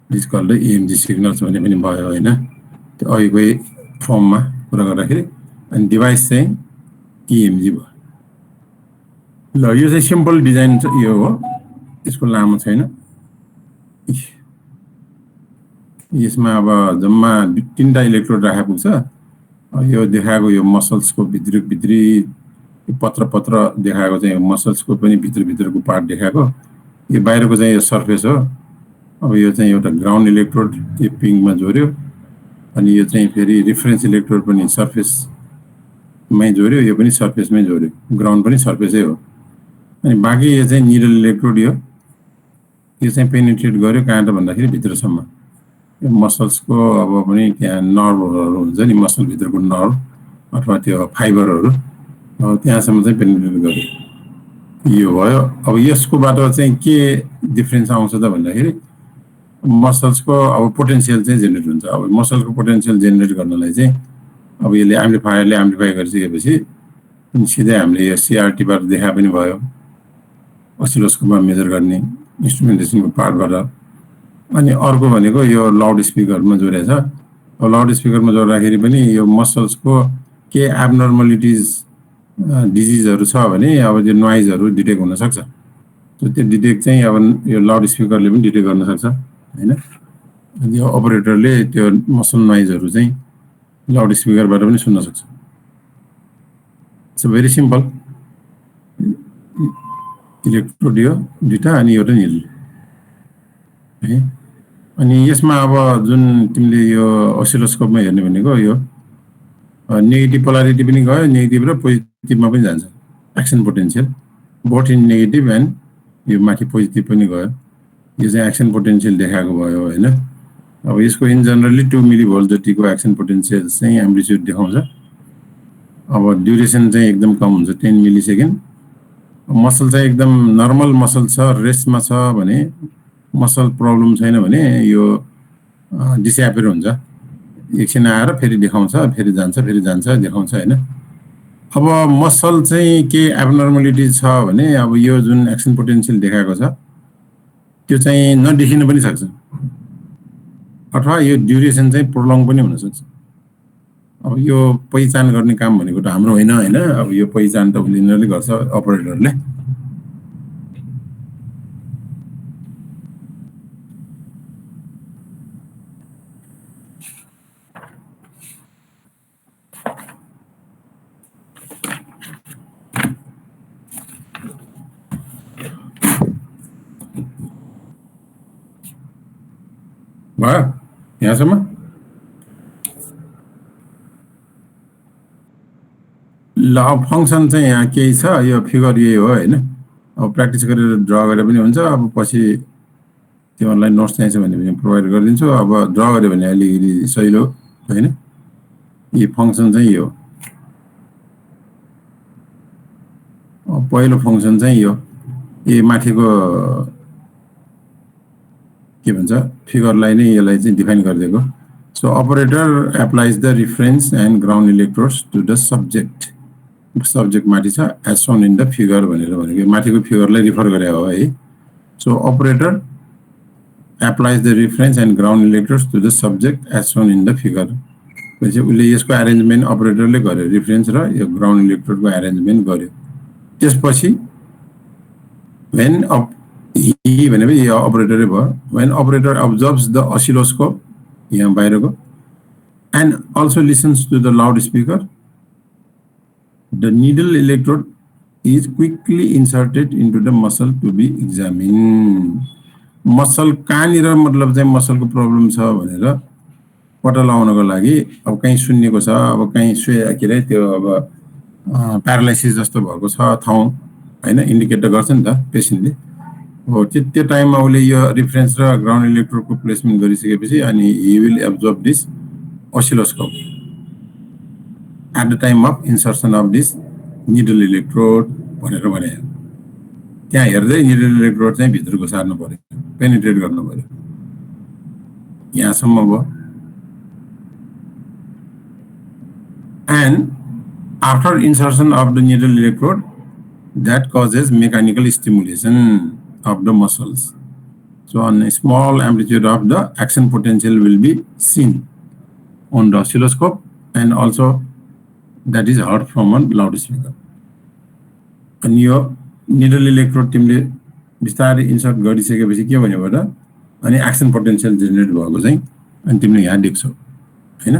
is called the EMG signals भन्ने पनि भयो हैन। त्यो अघिकै फर्ममा कुरा गर्दाखेरि अनि device चाहिँ EMG भयो। ल यो चाहिँ सिम्पल डिजाइन यो हो, यसको लामो छैन। यसमा अब जम्मा 3टा इलेक्ट्रोड राखेको छ। यो देखाएको यो मसल्सको भित्री पत्र देखाएको चाहिँ मसल्सको पनि भित्रको पार्ट देखाएको। यो बाहिरको चाहिँ यो सर्फेस हो। अब यो चाहिँ एउटा ग्राउन्ड इलेक्ट्रोड यो पिङमा जोड्यो, अनि यो चाहिँ फेरि रेफरेन्स इलेक्ट्रोड पनि सर्फेसमै जोड्यो, यो पनि सर्फेसमै जोड्यो, ग्राउन्ड पनि सर्फेसै हो। अनि बाँकी यो चाहिँ निडल इलेक्ट्रोड यो चाहिँ पेनिट्रेट गर्यो कहाँ त भन्दाखेरि भित्रसम्म। यो मसल्सको अब पनि त्यहाँ नर्भहरू हुन्छ नि, मसल भित्रको नर्भ अथवा त्यो फाइबरहरू त्यहाँसम्म चाहिँ पेनिट्रेट गर्यो। यो भयो। अब यसकोबाट चाहिँ के डिफरेन्स आउँछ त भन्दाखेरि मसल्सको अब पोटेन्शियल चाहिँ जेनेरेट हुन्छ। अब मसलको पोटेन्शियल जेनेरेट गर्नलाई चाहिँ अब यसले एम्प्लिफायरले एम्प्लिफाई गरिसकेपछि सिधै हामीले यो CRT-बाट देखा पनि भयो, असिलोस्कोपमा मेजर गर्ने इन्स्ट्रुमेन्टेसनको पार्टबाट अनि अर्को भनेको यो लाउड स्पिकरमा जोडेको छ अब लाउड स्पिकरमा जोड्दाखेरि पनि यो मसल्सको के एब्नर्मलिटिज डिजिजहरु छ भने अब त्यो नोइजहरु डिटेक्ट हुन सक्छ सो त्यो डिटेक्ट चाहिँ अब यो लाउड स्पिकरले पनि डिटेक्ट गर्न सक्छ हैन अनि यो अपरेटरले त्यो मसल नोइजहरु चाहिँ लाउड स्पिकरबाट पनि सुन्न सक्छ इट्स भेरी सिम्पल इलेक्ट्रोड यो दुईटा अनि एउटा निडल है अनि यसमा अब जुन तिमीले यो ओसिलोस्कोपमा हेर्ने भनेको यो नेगेटिभ पोलारिटी पनि गयो नेगेटिभ र पोजिटिभमा पनि जान्छ action potential both in negative and यो माथि पोजिटिभ पनि गयो यो चाहिँ एक्सन पोटेन्शियल देखाएको भयो हैन अब यसको इन जनरली 2 मिली भोल्ट जतिको एक्सन पोटेन्शियल चाहिँ एम्प्लिट्युड देखाउँछ अब ड्युरेसन चाहिँ एकदम कम हुन्छ 10 मिली सेकेन्ड मसल चाहिँ एकदम नर्मल मसल छ रेस्टमा छ भने मसल प्रब्लम छैन भने यो डिस्यापियर हुन्छ एकछिन आएर फेरि देखाउँछ फेरि जान्छ देखाउँछ हैन अब मसल चाहिँ के एब्नर्मलिटी छ भने अब यो जुन एक्सन पोटेन्शियल देखाएको छ त्यो चाहिँ नदेखिन पनि सक्छ अथवा यो ड्युरेसन चाहिँ प्रोलङ पनि हुन सक्छ अब यो पहिचान गर्ने काम भनेको त हाम्रो होइन हैन अब यो पहिचान त उनीहरुले गर्छ अपरेटरले भयो यहाँसम्म ल अब फंक्सन चाहिँ यहाँ केही छ यो फिगर यही हो हैन अब प्र्याक्टिस गरेर ड्र गरे पनि हुन्छ अब पछि तिमीहरुलाई नोट्स चाहिन्छ भने पनि प्रोवाइड गरिदिन्छु अब ड्र गरे भने अलिकति सजिलो हैन यो फंक्सन चाहिँ यो पहिलो फंक्सन चाहिँ यो माथिको के भन्छ फिगरलाई नै यसलाई चाहिँ डिफाइन गरिदिएको so operator applies the reference and ground electrodes to the subject माथि छ as shown in the figure भनेको माथिको फिगरलाई रिफर गरे हो है so operator applies the reference and ground electrodes to the subject as shown in the figure पछि उले यसको अरेन्जमेन्ट अपरेटरले गर्यो रिफरेन्स र यो ग्राउन्ड इलेक्ट्रोडको अरेन्जमेन्ट गर्यो त्यसपछि when भनेको यो अपरेटरै भयो when operator observes the oscilloscope यहाँ बाहिरको and also listens to the loudspeaker the needle electrode is quickly inserted into the muscle to be examined muscle कहाँनिर मतलब चाहिँ मसलको प्रब्लम छ भनेर पत्ता लगाउनको लागि अब कहीं सुन्नेको छ अब कहीं के रे त्यो अब प्यारालाइसिस जस्तो भएको छ ठाउँ हैन इन्डिकेट गर्छ नि त पेशेन्टले हो त्यो टाइममा उले यो रिफरेन्स र ग्राउन्ड इलेक्ट्रोडको प्लेसमेन्ट गरिसकेपछि अनि he will absorb this oscilloscope at the time of insertion of this needle electrode भनेर भने त्यहाँ हेर्दै needle electrode चाहिँ भित्रको सार्नु पर्यो पेनिट्रेट गर्नु पर्यो यहाँसम्म भयो and after insertion of the needle electrode that causes mechanical stimulation of the muscles so a small amplitude of the action potential will be seen on the oscilloscope and also that is heard from a loudspeaker and your needle electrode तिमीले बिस्तारै insert गरिसकेपछि के भन्यो भने अनि action potential generate भएको चाहिँ अनि तिमीले यहाँ देख्छौ हैन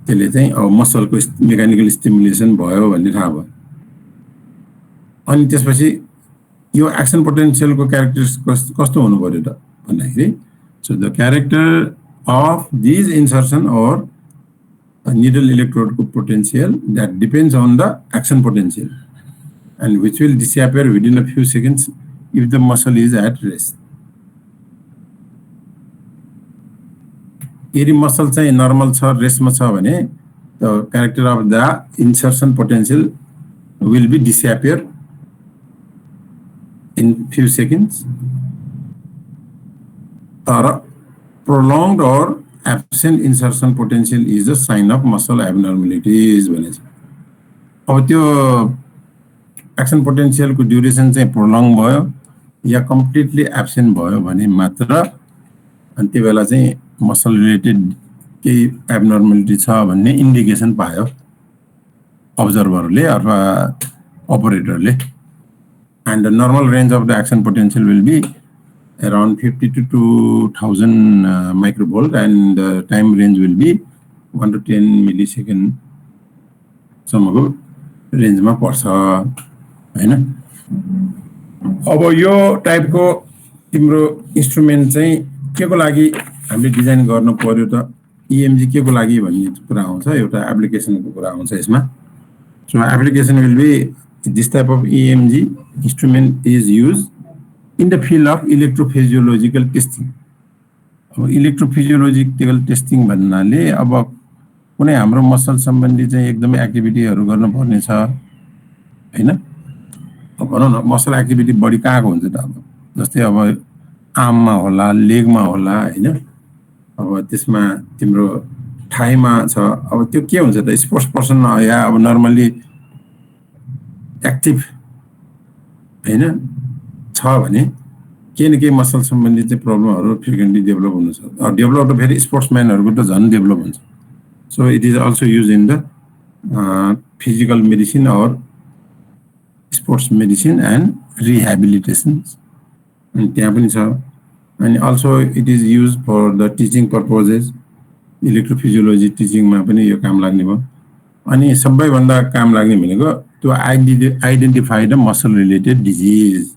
त्यसले चाहिँ अब मसलको मेकानिकल स्टिमुलेसन भयो भन्ने थाहा भयो अनि त्यसपछि यो एक्सन पोटेन्शियलको क्यारेक्टरिस्टिक्स कस्तो हुनु पर्यो त भन्दाखेरि so the character of this insertion और needle electrode potential that depends on the action potential and which will disappear within a few seconds if the muscle is at rest. यदि muscle चाहिँ normal छ रेस्टमा छ भने the character of the insertion potential will be disappear in few seconds or prolonged or absent insertion potential is a sign of muscle abnormalities भनेछ अब त्यो action पोटेन्शियलको duration चाहिँ prolong भयो या कम्प्लिटली एब्सेन्ट भयो भने मात्र अनि त्यो बेला चाहिँ मसल रिलेटेड केही एब्नर्मलिटी छ भन्ने इन्डिकेसन पायो अब्जर्भरले अथवा अपरेटरले and the normal range of the action potential will be around 50 to 2000 microvolt and the time range will be 1 to 10 millisecond सम्मको रेन्जमा पर्छ हैन अब यो टाइपको तिम्रो इन्स्ट्रुमेन्ट चाहिँ केको लागि हामीले डिजाइन गर्नु पर्यो त EMG केको लागि भन्ने कुरा आउँछ एउटा एप्लिकेसनको कुरा आउँछ यसमा so application will be this type of EMG instrument is used in the field of electrophysiological testing electrophysiological testing भन्नाले अब कुनै हाम्रो मसल सम्बन्धी चाहिँ एकदमै एक्टिभिटीहरु गर्न पर्ने छ हैन अब भनौं न मसल एक्टिभिटी बढी कहाँको हुन्छ त अब जस्तै अब आर्ममा होला लेगमा होला हैन अब त्यसमा तिम्रो थाइमा छ अब त्यो के हुन्छ त स्पोर्ट्स पर्सन या अब नर्मली एक्टिभ हैन छ भने के न के मसल सम्बन्धी चाहिँ प्रब्लमहरु फ्रिक्वेन्टली डेभलप हुन्छ डेभलप त फेरि स्पोर्ट्सम्यानहरुको त झन् डेभलप हुन्छ so it is also use in the physical medicine और स्पोर्ट्स मेडिसिन एन्ड रिहेबिलिटेसन अनि त्यहाँ पनि छ अनि also it is use for the teaching purposes electrophysiology टिचिङमा पनि यो काम लाग्ने भयो अनि सबैभन्दा काम लाग्ने भनेको to identify the muscle related disease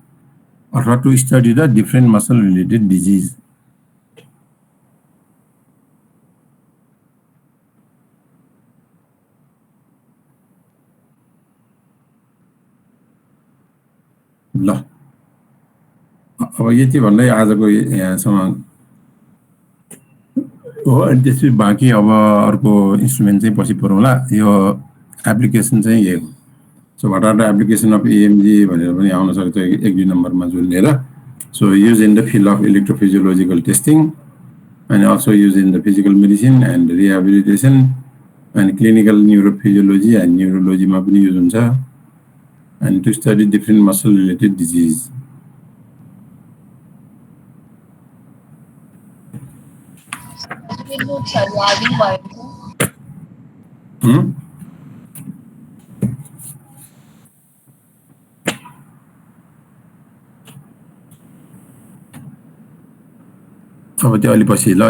or to study the different muscle related disease. ल अब यति भन्दै आजको यहाँसम्म हो अनि त्यसपछि बाँकी अब अर्को इन्स्ट्रुमेन्ट चाहिँ पछि पढौँला यो एप्लिकेसन चाहिँ यही हो So what are the application of EMG भनेर पनि आउन सक्छ एक दुई नम्बरमा जोड्नेर so used in the field of electrophysiological testing and also used in the physical medicine and rehabilitation and clinical neurophysiology and neurology मा पनि युज हुन्छ and to study different muscle related disease अब त्यो अलि पछि ल